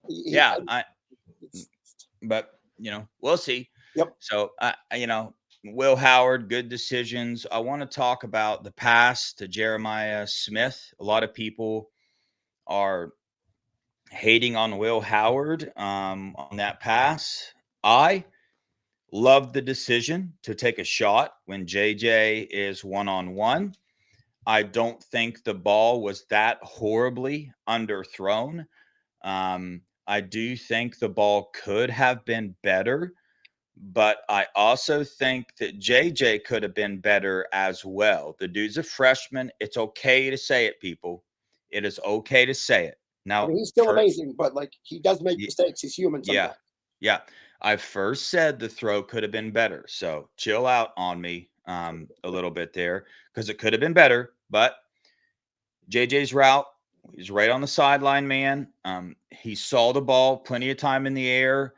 [SPEAKER 2] He
[SPEAKER 1] Yeah,
[SPEAKER 2] it's,
[SPEAKER 1] but we'll see.
[SPEAKER 2] yep,
[SPEAKER 1] So Will Howard, good decisions. I want to talk about the pass to Jeremiah Smith. A lot of people are hating on Will Howard on that pass. I love the decision to take a shot when JJ is one on one. I don't think the ball was that horribly underthrown. I do think the ball could have been better, but I also think that JJ could have been better as well. The dude's a freshman. It's okay to say it, people. It is okay to say it.
[SPEAKER 2] I
[SPEAKER 1] Now,
[SPEAKER 2] mean, he's still
[SPEAKER 1] first,
[SPEAKER 2] amazing, but like he does make mistakes. He's human
[SPEAKER 1] yeah.
[SPEAKER 2] sometimes.
[SPEAKER 1] Yeah. I first said the throw could have been better. So chill out on me a little bit there because it could have been better. But JJ's route, he's right on the sideline, man. He saw the ball plenty of time in the air.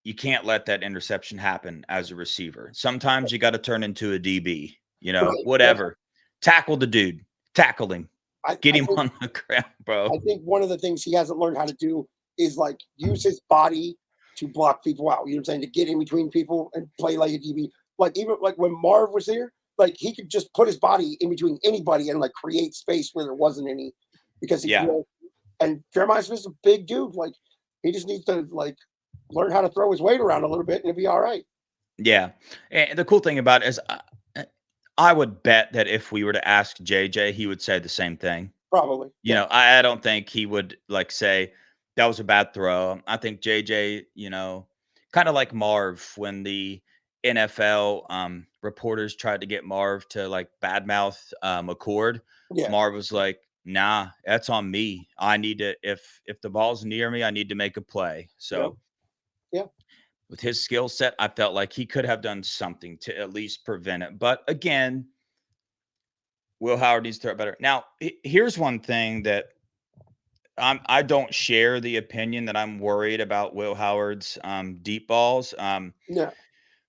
[SPEAKER 1] You can't let that interception happen as a receiver. Sometimes you got to turn into a DB,
[SPEAKER 2] Right. Yeah.
[SPEAKER 1] whatever. Tackle the dude, tackle him, get
[SPEAKER 2] I
[SPEAKER 1] him
[SPEAKER 2] think
[SPEAKER 1] on the ground, bro.
[SPEAKER 2] I think one of the things he hasn't learned how to do is like use his body to block people out. You know what I'm saying? To get in between people and play like a DB. Like even like when Marv was here, like he could just put his body in between anybody and like create space where there wasn't any because he, you
[SPEAKER 1] Yeah.
[SPEAKER 2] know, and Jeremiah Smith's a big dude. Like he just needs to like learn how to throw his weight around a little bit and it'll be all right.
[SPEAKER 1] Yeah. And the cool thing about it is I would bet that if we were to ask JJ, he would say the same thing.
[SPEAKER 2] Probably. Yeah.
[SPEAKER 1] I don't think he would like say that was a bad throw. I think JJ, kind of like Marv when the NFL reporters tried to get Marv to like badmouth McCord.
[SPEAKER 2] Yeah.
[SPEAKER 1] Marv was like, "Nah, that's on me. I need to if the ball's near me, I need to make a play."
[SPEAKER 2] Yep.
[SPEAKER 1] So
[SPEAKER 2] Yeah.
[SPEAKER 1] with his skill set, I felt like he could have done something to at least prevent it. But again, Will Howard needs to throw it better. Now, here's one thing that I don't share the opinion that I'm worried about Will Howard's deep balls.
[SPEAKER 2] Yeah.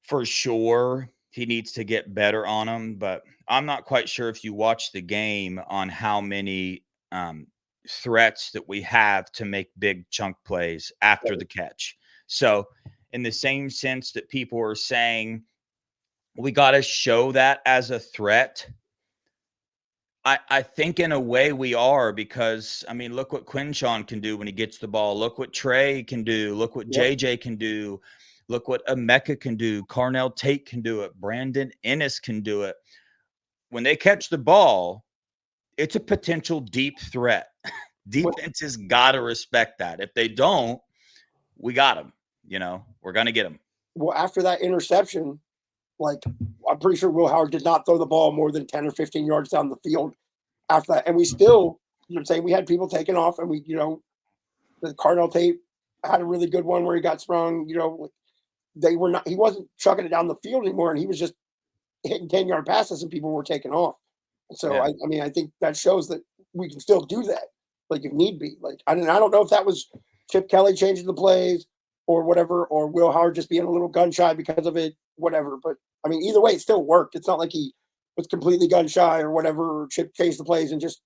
[SPEAKER 1] For sure, he needs to get better on them, but I'm not quite sure if you watch the game on how many threats that we have to make big chunk plays after the catch. So, in the same sense that people are saying we got to show that as a threat, I think in a way we are because I mean, look what Quinshawn can do when he gets the ball. Look what Trey can do. Look what
[SPEAKER 2] Yep.
[SPEAKER 1] JJ can do. Look what Emeka can do. Carnell Tate can do it. Brandon Ennis can do it. When they catch the ball, it's a potential deep threat.
[SPEAKER 2] Well,
[SPEAKER 1] Defenses got to respect that. If they don't, we got them. We're going to get them.
[SPEAKER 2] well, after that interception, like I'm pretty sure Will Howard did not throw the ball more than 10 or 15 yards down the field after that. And we still, you know what I'm saying, we had people taking off and we, the Cardinal tape had a really good one where he got sprung, they were not he wasn't chucking it down the field anymore and he was just hitting 10-yard passes and people were taking off. So
[SPEAKER 1] Yeah.
[SPEAKER 2] I mean I think that shows that we can still do that, like if need be. Like I don't know if that was Chip Kelly changing the plays or whatever, or Will Howard just being a little gun shy because of it, whatever. But I mean, either way, it still worked. It's not like he was completely gun shy or whatever, or Chip changed the plays and just,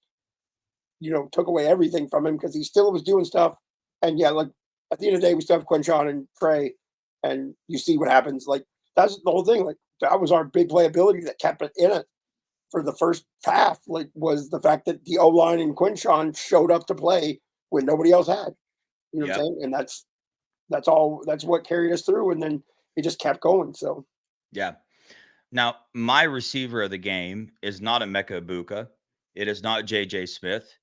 [SPEAKER 2] took away everything from him because he still was doing stuff. And yeah, like at the end of the day, we still have Quinshon and Trey, and you see what happens. Like that's the whole thing. Like that was our big playability that kept it in it for the first half, like, was the fact that the O-line and Quinshawn showed up to play when nobody else had. You know what I'm
[SPEAKER 1] Yep.
[SPEAKER 2] saying? And that's all. That's what carried us through, and then it just kept going. So
[SPEAKER 1] Yeah. Now, my receiver of the game is not a Mecca Ibuka. It is not JJ Smith.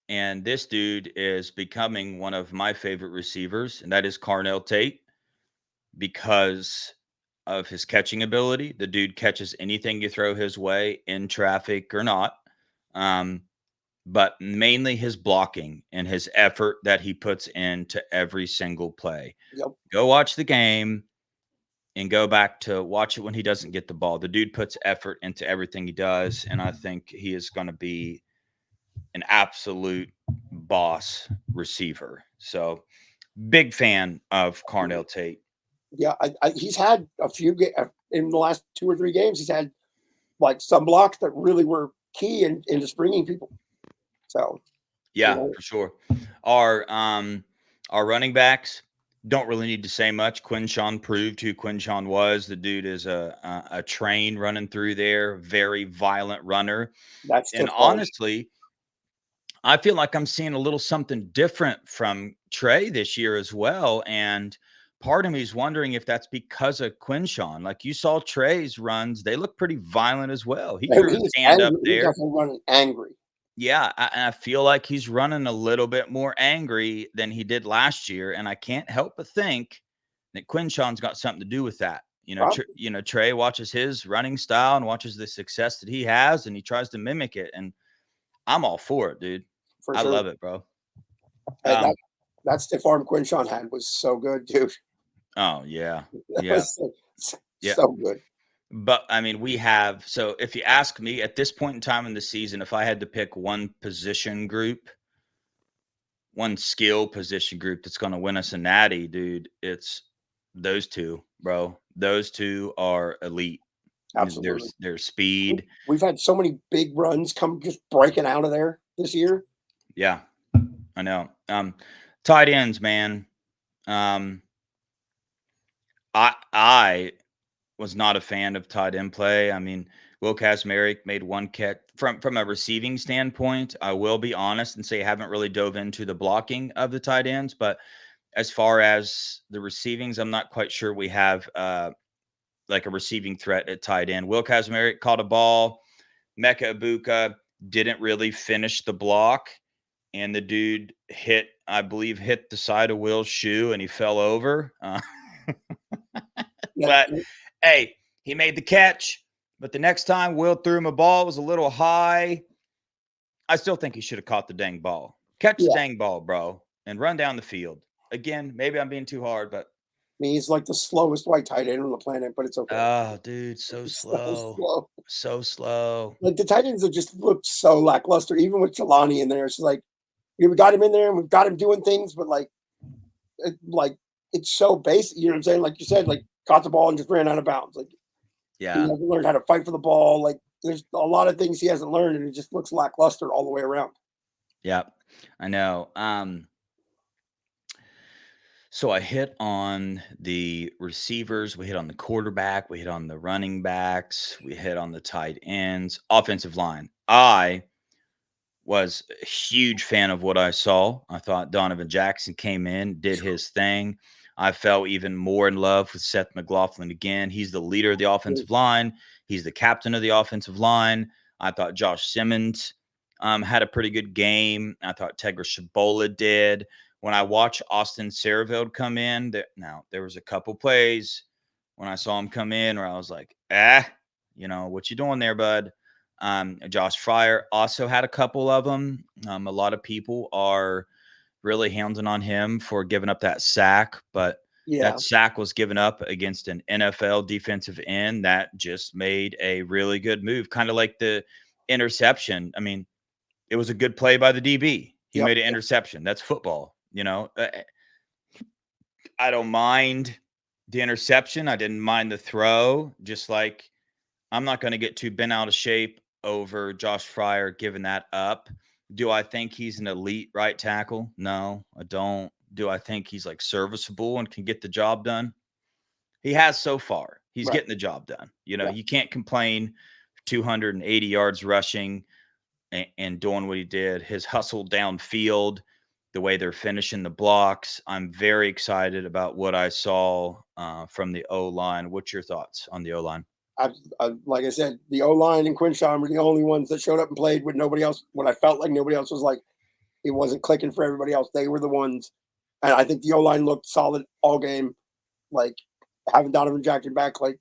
[SPEAKER 1] And this dude is becoming one of my favorite receivers, and that is Carnell Tate because of his catching ability. The dude catches anything you throw his way in traffic or not. Um, but mainly his blocking and his effort that he puts into every single play.
[SPEAKER 2] yep,
[SPEAKER 1] Go watch the game and go back to watch it when he doesn't get the ball. The dude puts effort into everything he does, and I think he is going to be an absolute boss receiver. So, big fan of Carnell Tate.
[SPEAKER 2] yeah. He's had a few in the last 2 or 3 games. He's had like some blocks that really were key in just bringing people. So you
[SPEAKER 1] Yeah,
[SPEAKER 2] know,
[SPEAKER 1] for sure. Our um our running backs don't really need to say much. Quinshawn proved who Quinshawn was. The dude is a train running through there, very violent runner.
[SPEAKER 2] that's
[SPEAKER 1] And
[SPEAKER 2] stiff arm.
[SPEAKER 1] honestly, I feel like I'm seeing a little something different from Trey this year as well. And part of me is wondering if that's because of Quinshawn. Like you saw Trey's runs, they look pretty violent as well. He threw his
[SPEAKER 2] He's
[SPEAKER 1] hand up
[SPEAKER 2] angry. He's
[SPEAKER 1] there.
[SPEAKER 2] definitely running angry.
[SPEAKER 1] Yeah, I feel like he's running a little bit more angry than he did last year, and I can't help but think that Quinshawn's got something to do with that.
[SPEAKER 2] Probably
[SPEAKER 1] Trey watches his running style and watches the success that he has, and he tries to mimic it. And I'm all for it, dude.
[SPEAKER 2] for
[SPEAKER 1] I
[SPEAKER 2] sure.
[SPEAKER 1] love it, bro.
[SPEAKER 2] That
[SPEAKER 1] Um,
[SPEAKER 2] that stiff arm Quinshawn had was so good, dude.
[SPEAKER 1] oh yeah,
[SPEAKER 2] That
[SPEAKER 1] yeah,
[SPEAKER 2] was
[SPEAKER 1] yeah.
[SPEAKER 2] so good.
[SPEAKER 1] But I mean, we have so if you ask me at this point in time in the season, if I had to pick one position group, one skill position group that's going to win us a natty, dude, it's those two, bro. Those two are elite.
[SPEAKER 2] Absolutely.
[SPEAKER 1] Their speed.
[SPEAKER 2] We've had so many big runs come just breaking out of there this year.
[SPEAKER 1] Yeah, I know. Tight ends, man. Um, I was not a fan of tight end play. I mean, Will Kazmarek made one catch from a receiving standpoint. I will be honest and say I haven't really dove into the blocking of the tight ends, but as far as the receivings, I'm not quite sure we have like a receiving threat at tight end. Will Kazmarek caught a ball. Mecca Ibuka didn't really finish the block, and the dude I believe, hit the side of Will's shoe, and he fell over.
[SPEAKER 2] Yeah,
[SPEAKER 1] But hey, he made the catch. But the next time Will threw him a ball, it was a little high. I still think he should have caught the dang ball. Catch the
[SPEAKER 2] yeah.
[SPEAKER 1] dang ball, bro, and run down the field. Again, maybe I'm being too hard, but
[SPEAKER 2] I mean, he's like the slowest white tight end on the planet, but it's okay.
[SPEAKER 1] oh, dude, so
[SPEAKER 2] He's so
[SPEAKER 1] slow.
[SPEAKER 2] slow.
[SPEAKER 1] So slow.
[SPEAKER 2] Like the tight ends have just looked so lackluster, even with Jelani in there. It's like we got him in there and we've got him doing things, but like it's so basic. You know what I'm saying? Like you said, like caught the ball and just ran out of bounds. Like he
[SPEAKER 1] Yeah.
[SPEAKER 2] hasn't learned how to fight for the ball. Like there's a lot of things he hasn't learned, and it just looks lackluster all the way around.
[SPEAKER 1] Yeah. I know. So I hit on the receivers, we hit on the quarterback, we hit on the running backs, we hit on the tight ends, offensive line. I was a huge fan of what I saw. I thought Donovan Jackson came in, did his thing. I fell even more in love with Seth McLaughlin again. He's the leader of the offensive line. He's the captain of the offensive line. I thought Josh Simmons had a pretty good game. I thought Tegra Shabola did. When I watched Austin Sareveld come in, now there was a couple plays when I saw him come in where I was like, what you doing there, bud? Josh Fryer also had a couple of them. A lot of people are really hounding on him for giving up that sack, but
[SPEAKER 2] Yeah,
[SPEAKER 1] that sack was given up against an NFL defensive end that just made a really good move, kind of like the interception. I mean, it was a good play by the DB. He
[SPEAKER 2] yep,
[SPEAKER 1] made an interception. That's football, you know. I don't mind the interception. I didn't mind the throw. Just like I'm not going to get too bent out of shape over Josh Fryer giving that up. Do I think he's an elite right tackle? No, I don't. Do I think he's like serviceable and can get the job done? He has so far. He's
[SPEAKER 2] right,
[SPEAKER 1] getting the job done.
[SPEAKER 2] yeah,
[SPEAKER 1] You can't complain 280 yards rushing and doing what he did. His hustle downfield, the way they're finishing the blocks. I'm very excited about what I saw from the O line. What's your thoughts on the O line?
[SPEAKER 2] Like I said, the O line and Quinshawn were the only ones that showed up and played with nobody else. When I felt like nobody else was like, it wasn't clicking for everybody else. They were the ones, and I think the O line looked solid all game. Like having Donovan Jackson back, like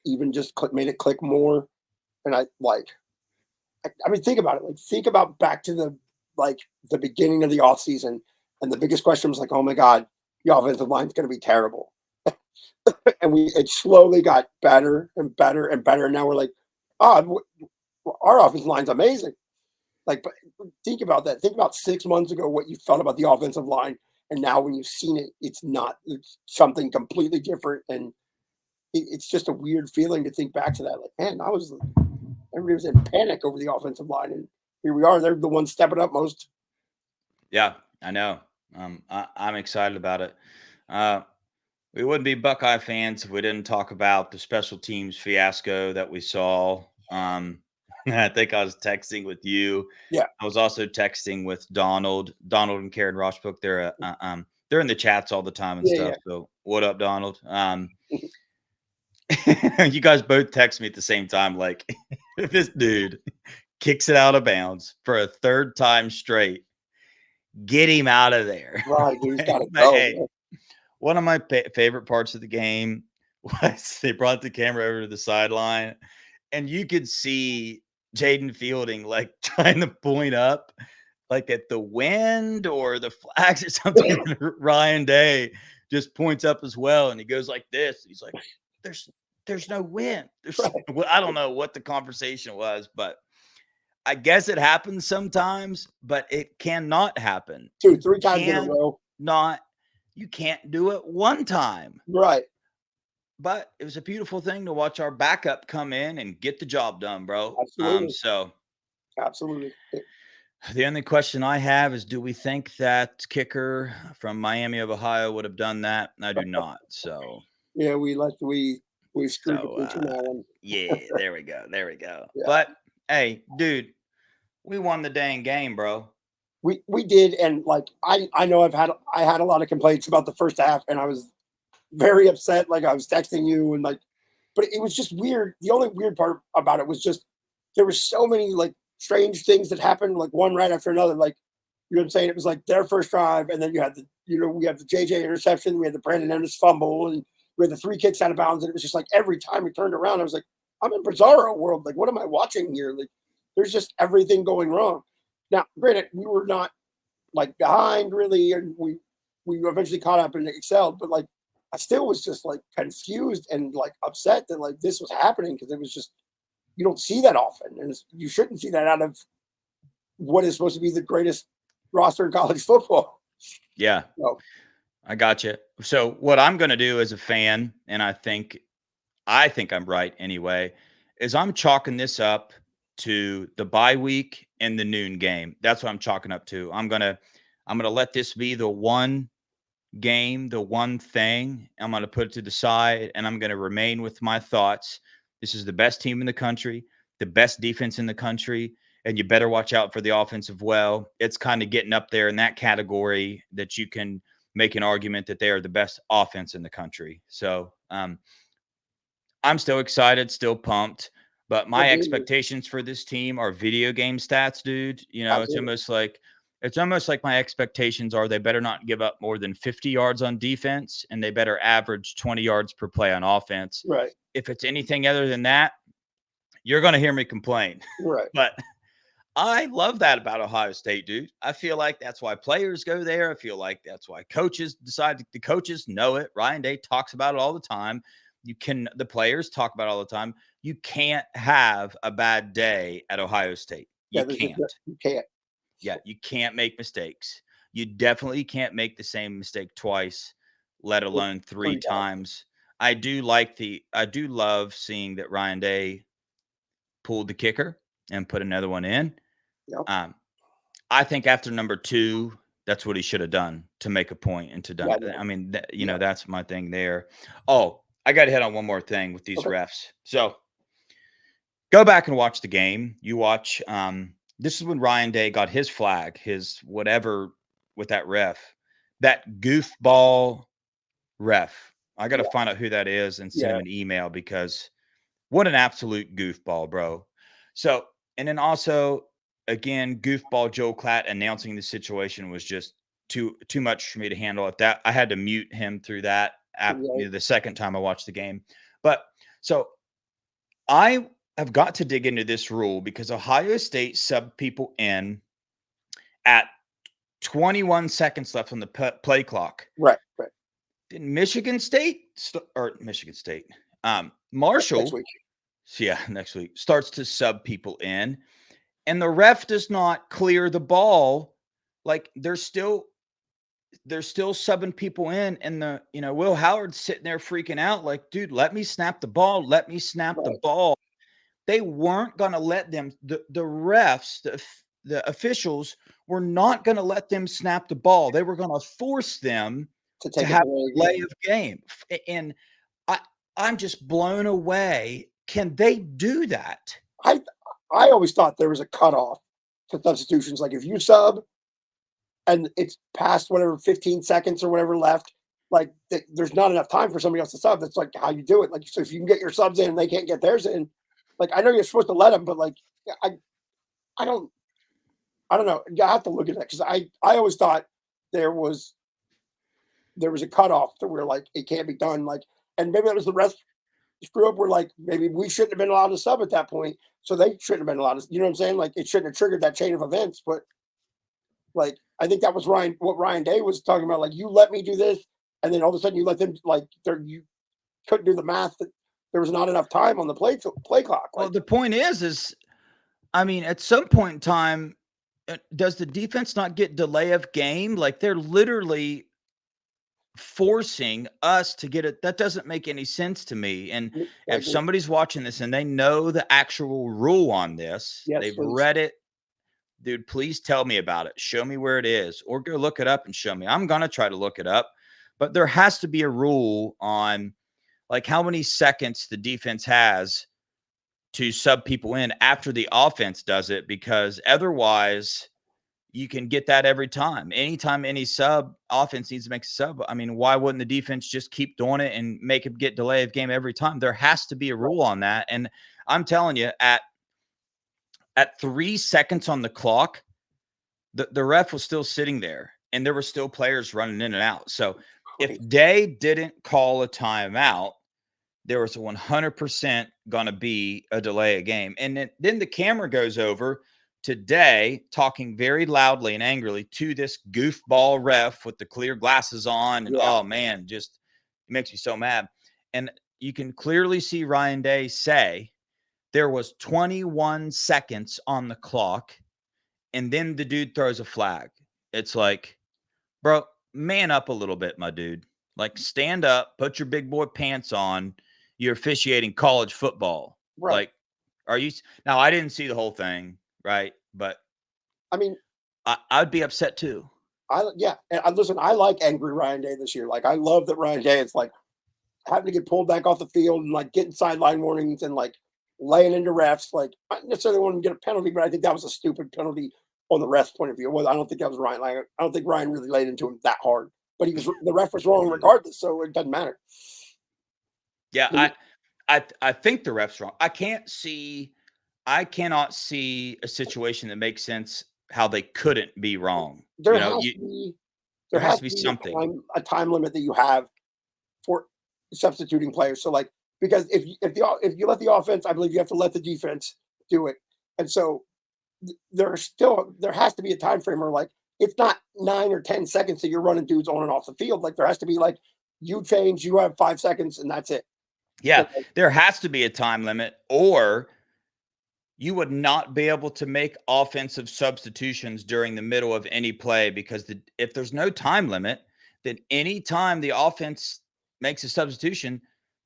[SPEAKER 2] even just made it click more. And I mean, think about it. Like think about back to the beginning of the off season, and the biggest question was like, oh my god, the offensive line's going to be terrible. And it slowly got better and better and better. And now we're like, oh, our offensive line's amazing. Like, but think about that. Think about 6 months ago what you felt about the offensive line, and now when you've seen it, it's not. It's something completely different, and it's just a weird feeling to think back to that. Like, man, everybody was in panic over the offensive line, and here we are. They're the ones stepping up most.
[SPEAKER 1] Yeah, I know. I'm excited about it. Uh, we wouldn't be Buckeye fans if we didn't talk about the special teams fiasco that we saw. I think I was texting with you.
[SPEAKER 2] Yeah,
[SPEAKER 1] I was also texting with Donald and Karen Rochbook. They're in the chats all the time and
[SPEAKER 2] yeah,
[SPEAKER 1] stuff. So what up, Donald?
[SPEAKER 2] yeah.
[SPEAKER 1] You guys both text me at the same time. Like, if this dude kicks it out of bounds for a third time straight, get him out of there.
[SPEAKER 2] Right, dude, he's got to
[SPEAKER 1] But
[SPEAKER 2] go.
[SPEAKER 1] hey,
[SPEAKER 2] Man.
[SPEAKER 1] one of my favorite parts of the game was they brought the camera over to the sideline, and you could see Jaden Fielding like trying to point up, like at the wind or the flags or something. And Ryan Day just points up as well, and he goes like this. He's like, "There's there's no wind. There's
[SPEAKER 2] Right,
[SPEAKER 1] well, I don't know what the conversation was, but I guess it happens sometimes, but it cannot happen.
[SPEAKER 2] dude,
[SPEAKER 1] You
[SPEAKER 2] 3 times in a row.
[SPEAKER 1] cannot you can't do it one time.
[SPEAKER 2] Right,
[SPEAKER 1] But it was a beautiful thing to watch our backup come in and get the job done, bro.
[SPEAKER 2] absolutely,
[SPEAKER 1] So
[SPEAKER 2] absolutely.
[SPEAKER 1] the only question I have is, do we think that kicker from Miami of Ohio would have done that? I do not.
[SPEAKER 2] Yeah, we screwed the pooch on that one.
[SPEAKER 1] Yeah, there we go. There we go.
[SPEAKER 2] Yeah.
[SPEAKER 1] But hey, dude, we won the dang game, bro.
[SPEAKER 2] We did, and like I know I had a lot of complaints about the first half, and I was very upset. Like I was texting you, and like, but it was just weird. The only weird part about it was just there were so many like strange things that happened, like one right after another. Like you know what I'm saying? It was like their first drive, and then you had we had the JJ interception, we had the Brandon Ennis fumble, and we had the 3 kicks out of bounds, and it was just like every time we turned around, I was like, I'm in Bizarro world. Like, what am I watching here? Like, there's just everything going wrong. Now, granted, we were not like behind really, and we eventually caught up and excelled, but like I still was just like confused and like upset that like this was happening because it was just you don't see that often, and you shouldn't see that out of what is supposed to be the greatest roster in college football.
[SPEAKER 1] Yeah,
[SPEAKER 2] So,
[SPEAKER 1] I got you. So what I'm going to do as a fan, and I think I'm right anyway, is I'm chalking this up to the bye week and the noon game. That's what I'm chalking up to. I'm gonna let this be the one game, the one thing. I'm gonna put it to the side, and I'm gonna remain with my thoughts. This is the best team in the country, the best defense in the country, and you better watch out for the offensive well. It's kind of getting up there in that category that you can make an argument that they are the best offense in the country. So I'm still excited, still pumped, but my
[SPEAKER 2] absolutely,
[SPEAKER 1] expectations for this team are video game stats, dude. You know,
[SPEAKER 2] absolutely,
[SPEAKER 1] it's almost like my expectations are they better not give up more than 50 yards on defense and they better average 20 yards per play on offense.
[SPEAKER 2] right,
[SPEAKER 1] If it's anything other than that, you're going to hear me complain.
[SPEAKER 2] right.
[SPEAKER 1] But I love that about Ohio State, dude. I feel like that's why players go there. I feel like that's why coaches decide. The coaches know it. Ryan Day talks about it all the time. The players talk about it all the time. You can't have a bad day at Ohio State.
[SPEAKER 2] Yeah,
[SPEAKER 1] You
[SPEAKER 2] there's just
[SPEAKER 1] can't.
[SPEAKER 2] you can't.
[SPEAKER 1] Yeah, you can't make mistakes. You definitely can't make the same mistake twice, let alone three
[SPEAKER 2] 3 times.
[SPEAKER 1] times. I do love seeing that Ryan Day pulled the kicker and put another one in.
[SPEAKER 2] Yep.
[SPEAKER 1] Um, I think after number 2, that's what he should have done to make a point and to done
[SPEAKER 2] Yeah,
[SPEAKER 1] it.
[SPEAKER 2] no,
[SPEAKER 1] I mean,
[SPEAKER 2] yeah.
[SPEAKER 1] that's my thing there. Oh, I got to hit on one more thing with these
[SPEAKER 2] Okay.
[SPEAKER 1] refs. So Go back and watch the game. You watch. This is when Ryan Day got his flag, his whatever with that ref, that goofball ref. I got to
[SPEAKER 2] Yeah,
[SPEAKER 1] find out who that is and send
[SPEAKER 2] yeah,
[SPEAKER 1] him an email because what an absolute goofball, bro. So, and then also again, goofball Joe Klatt announcing the situation was just too much for me to handle. At that, I had to mute him through that
[SPEAKER 2] right,
[SPEAKER 1] the second time I watched the game. But so I have got to dig into this rule because Ohio State subbed people in at 21 seconds left on the play clock.
[SPEAKER 2] right, right.
[SPEAKER 1] Did Michigan State or Michigan State,
[SPEAKER 2] Next
[SPEAKER 1] Marshall,
[SPEAKER 2] week,
[SPEAKER 1] yeah, next week starts to sub people in, and the ref does not clear the ball. Like they're still subbing people in, and Will Howard's sitting there freaking out, like, dude, let me snap the ball, let me snap the
[SPEAKER 2] right,
[SPEAKER 1] ball. They weren't going to let them. The refs, the officials were not going to let them snap the ball. They were going to force them
[SPEAKER 2] to
[SPEAKER 1] to
[SPEAKER 2] take a
[SPEAKER 1] have
[SPEAKER 2] delay
[SPEAKER 1] a delay
[SPEAKER 2] game.
[SPEAKER 1] of game, and I I'm just blown away. Can they do that?
[SPEAKER 2] I I always thought there was a cutoff to substitutions. Like if you sub and it's past whatever 15 seconds or whatever left, like there's not enough time for somebody else to sub. That's like how you do it. Like so, if you can get your subs in and they can't get theirs in, like I know you're supposed to let them, but like yeah, I don't I don't know. You have to look at that because I always thought there was there was a cutoff to where like it can't be done. Like and maybe that was the rest screw up. Where like maybe we shouldn't have been allowed to sub at that point, so they shouldn't have been allowed to. You know what I'm saying? Like it shouldn't have triggered that chain of events, but like, I think that was what Ryan Day was talking about. Like, you let me do this, and then all of a sudden you let them like you couldn't do the math that there was not enough time on the play clock.
[SPEAKER 1] Well,
[SPEAKER 2] Like,
[SPEAKER 1] the point is, I mean, at some point in time, does the defense not get delay of game? Like they're literally forcing us to get it. That doesn't make any sense to me. And
[SPEAKER 2] I
[SPEAKER 1] if
[SPEAKER 2] agree.
[SPEAKER 1] somebody's watching this and they know the actual rule on this,
[SPEAKER 2] Yes,
[SPEAKER 1] they've
[SPEAKER 2] please.
[SPEAKER 1] read it, dude, please tell me about it. Show me where it is, or go look it up and show me. I'm going to try to look it up, but there has to be a rule on like how many seconds the defense has to sub people in after the offense does it, because otherwise you can get that every time. Anytime any sub offense needs to make a sub, I mean, why wouldn't the defense just keep doing it and make it get delay of game every time? There has to be a
[SPEAKER 2] Right.
[SPEAKER 1] rule on that. And I'm telling you, at 3 seconds on the clock, the ref was still sitting there and there were still players running in and out. So if
[SPEAKER 2] Crazy.
[SPEAKER 1] Day didn't call a timeout, there was a 100% going to be a delay of game. And then the camera goes over today talking very loudly and angrily to this goofball ref with the clear glasses on. And
[SPEAKER 2] Yeah.
[SPEAKER 1] oh man, just it makes me so mad. And you can clearly see Ryan Day say there was 21 seconds on the clock. And then the dude throws a flag. It's like, bro, man up a little bit, my dude. Like, stand up, put your big boy pants on. You're officiating college football.
[SPEAKER 2] Right.
[SPEAKER 1] Like, are you now? I didn't see the whole thing, right? But
[SPEAKER 2] I mean,
[SPEAKER 1] I'd be upset too.
[SPEAKER 2] I yeah. And listen, I like angry Ryan Day this year. Like, I love that Ryan Day is like having to get pulled back off the field and like getting sideline warnings and like laying into refs. Like, I don't necessarily want to get a penalty, but I think that was a stupid penalty on the ref's point of view. Well, I don't think that was Ryan. Like, I don't think Ryan really laid into him that hard, but the ref was wrong regardless, so it doesn't matter.
[SPEAKER 1] Yeah,
[SPEAKER 2] I mean,
[SPEAKER 1] I think the ref's wrong. I cannot see a situation that makes sense how they couldn't be wrong.
[SPEAKER 2] there
[SPEAKER 1] You know,
[SPEAKER 2] has
[SPEAKER 1] you
[SPEAKER 2] to be there
[SPEAKER 1] there has
[SPEAKER 2] has
[SPEAKER 1] to
[SPEAKER 2] to
[SPEAKER 1] be
[SPEAKER 2] be
[SPEAKER 1] something.
[SPEAKER 2] a time limit that you have for substituting players. So like because if you let the offense, I believe you have to let the defense do it, and so there has to be a time frame where like it's not 9 or 10 seconds that you're running dudes on and off the field. Like there has to be like you change, you have 5 seconds, and that's it.
[SPEAKER 1] Yeah,
[SPEAKER 2] But, like,
[SPEAKER 1] there has to be a time limit, or you would not be able to make offensive substitutions during the middle of any play because if there's no time limit, then anytime the offense makes a substitution,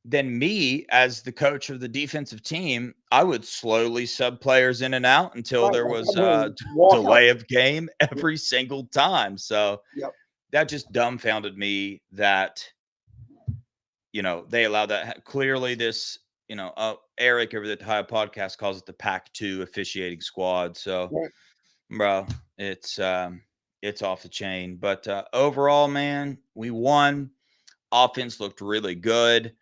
[SPEAKER 1] then me as the coach of the defensive team, I would slowly sub players in and out until
[SPEAKER 2] right,
[SPEAKER 1] there
[SPEAKER 2] like
[SPEAKER 1] was
[SPEAKER 2] I'm going
[SPEAKER 1] a
[SPEAKER 2] to walk out.
[SPEAKER 1] delay of game
[SPEAKER 2] Yep,
[SPEAKER 1] every single time. So
[SPEAKER 2] yep.
[SPEAKER 1] that just dumbfounded me that they allow that. Clearly, this Eric over at the High Podcast calls it the Pac-2 officiating squad. So,
[SPEAKER 2] Right.
[SPEAKER 1] bro, it's off the chain. But overall, man, we won. Offense looked really good.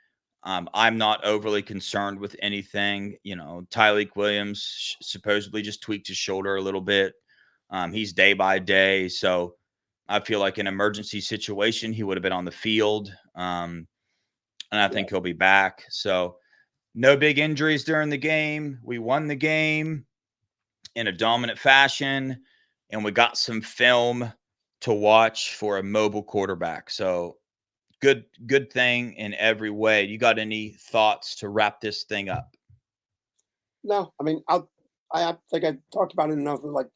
[SPEAKER 1] I'm not overly concerned with anything. Tyleik Williams supposedly just tweaked his shoulder a little bit. He's day by day, so I feel like an emergency situation, he would have been on the field, and I
[SPEAKER 2] Yeah.
[SPEAKER 1] think he'll be back. So no big injuries during the game. We won the game in a dominant fashion, and we got some film to watch for a mobile quarterback. So good thing in every way. You got any thoughts to wrap this thing up?
[SPEAKER 2] No, I mean, I think I talked about it enough. Like,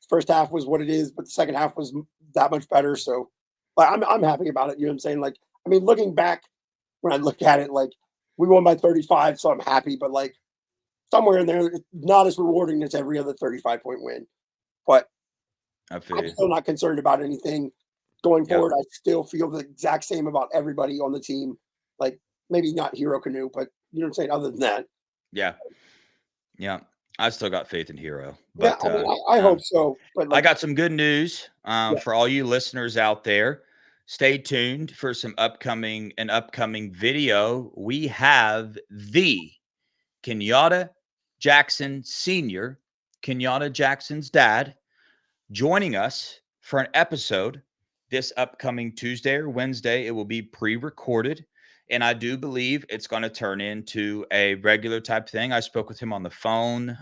[SPEAKER 2] first half was what it is, but the second half was that much better. So, like, I'm happy about it. You know what I'm saying? Like, I mean, looking back, when I look at it, like, we won by 35, so I'm happy. But like, somewhere in there, it's not as rewarding as every other 35-point win. But
[SPEAKER 1] I feel
[SPEAKER 2] I'm
[SPEAKER 1] you.
[SPEAKER 2] still not concerned about anything going
[SPEAKER 1] Yep.
[SPEAKER 2] forward. I still feel the exact same about everybody on the team. Like, maybe not Hero Canoe, but you know what I'm saying. Other than that,
[SPEAKER 1] Yeah. Yeah. I still got faith in Hero,
[SPEAKER 2] yeah,
[SPEAKER 1] but
[SPEAKER 2] I mean, I hope so. But
[SPEAKER 1] I
[SPEAKER 2] like,
[SPEAKER 1] got some good news
[SPEAKER 2] yeah,
[SPEAKER 1] for all you listeners out there. Stay tuned for some upcoming video. We have the Kenyatta Jackson Sr., Kenyatta Jackson's dad, joining us for an episode this upcoming Tuesday or Wednesday. It will be pre-recorded, and I do believe it's going to turn into a regular type thing. I spoke with him on the phone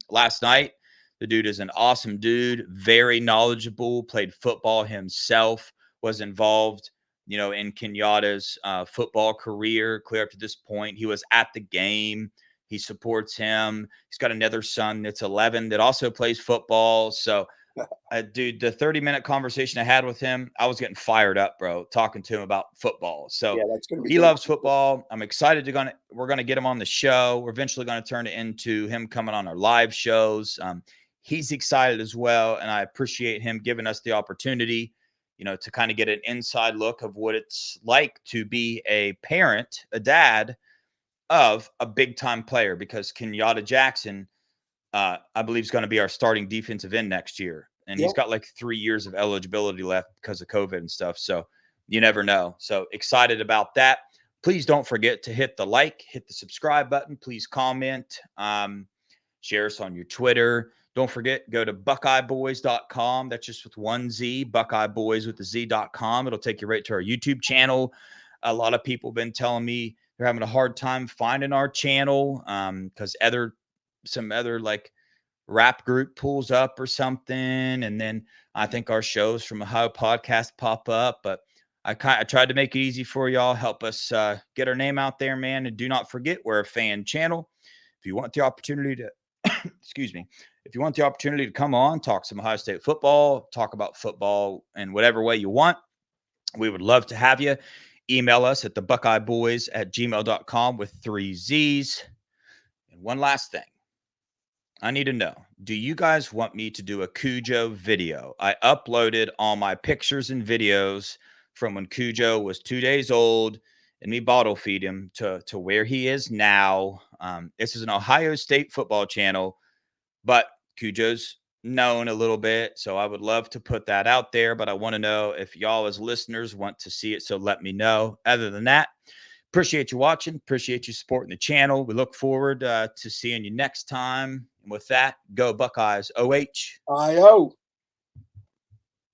[SPEAKER 1] last night. The dude is an awesome dude, very knowledgeable, played football himself, was involved, in Kenyatta's football career clear up to this point. He was at the game. He supports him. He's got another son that's 11 that also plays football. So dude, the 30-minute conversation I had with him, I was getting fired up, bro, talking to him about football. So
[SPEAKER 2] yeah, that's gonna be
[SPEAKER 1] he
[SPEAKER 2] good.
[SPEAKER 1] loves football. I'm excited we're gonna get him on the show. We're eventually gonna turn it into him coming on our live shows. He's excited as well, and I appreciate him giving us the opportunity, to kind of get an inside look of what it's like to be a parent, a dad of a big time player, because Kenyatta Jackson, I believe, is going to be our starting defensive end next year. And
[SPEAKER 2] Yeah,
[SPEAKER 1] he's got like 3 years of eligibility left because of COVID and stuff. So you never know. So excited about that. Please don't forget to hit the like, hit the subscribe button. Please comment, share us on your Twitter. Don't forget, go to buckeyeboys.com. That's just with one Z, buckeyeboys with the Z.com. It'll take you right to our YouTube channel. A lot of people have been telling me they're having a hard time finding our channel because some other like rap group pulls up or something, and then I think our shows from Ohio Podcast pop up. But I tried to make it easy for y'all, help us get our name out there, man. And do not forget, we're a fan channel. If you want the opportunity to, excuse me, if you want the opportunity to come on, talk some Ohio State football, talk about football in whatever way you want, we would love to have you. Email us at the Buckeyeboys at gmail.com with 3 Z's. And one last thing. I need to know, do you guys want me to do a Cujo video? I uploaded all my pictures and videos from when Cujo was 2 days old and me bottle feed him to where he is now. This is an Ohio State football channel, but Cujo's known a little bit. So I would love to put that out there, but I want to know if y'all as listeners want to see it. So let me know. Other than that, appreciate you watching. Appreciate you supporting the channel. We look forward to seeing you next time. And with that, go Buckeyes. OH.
[SPEAKER 2] IO.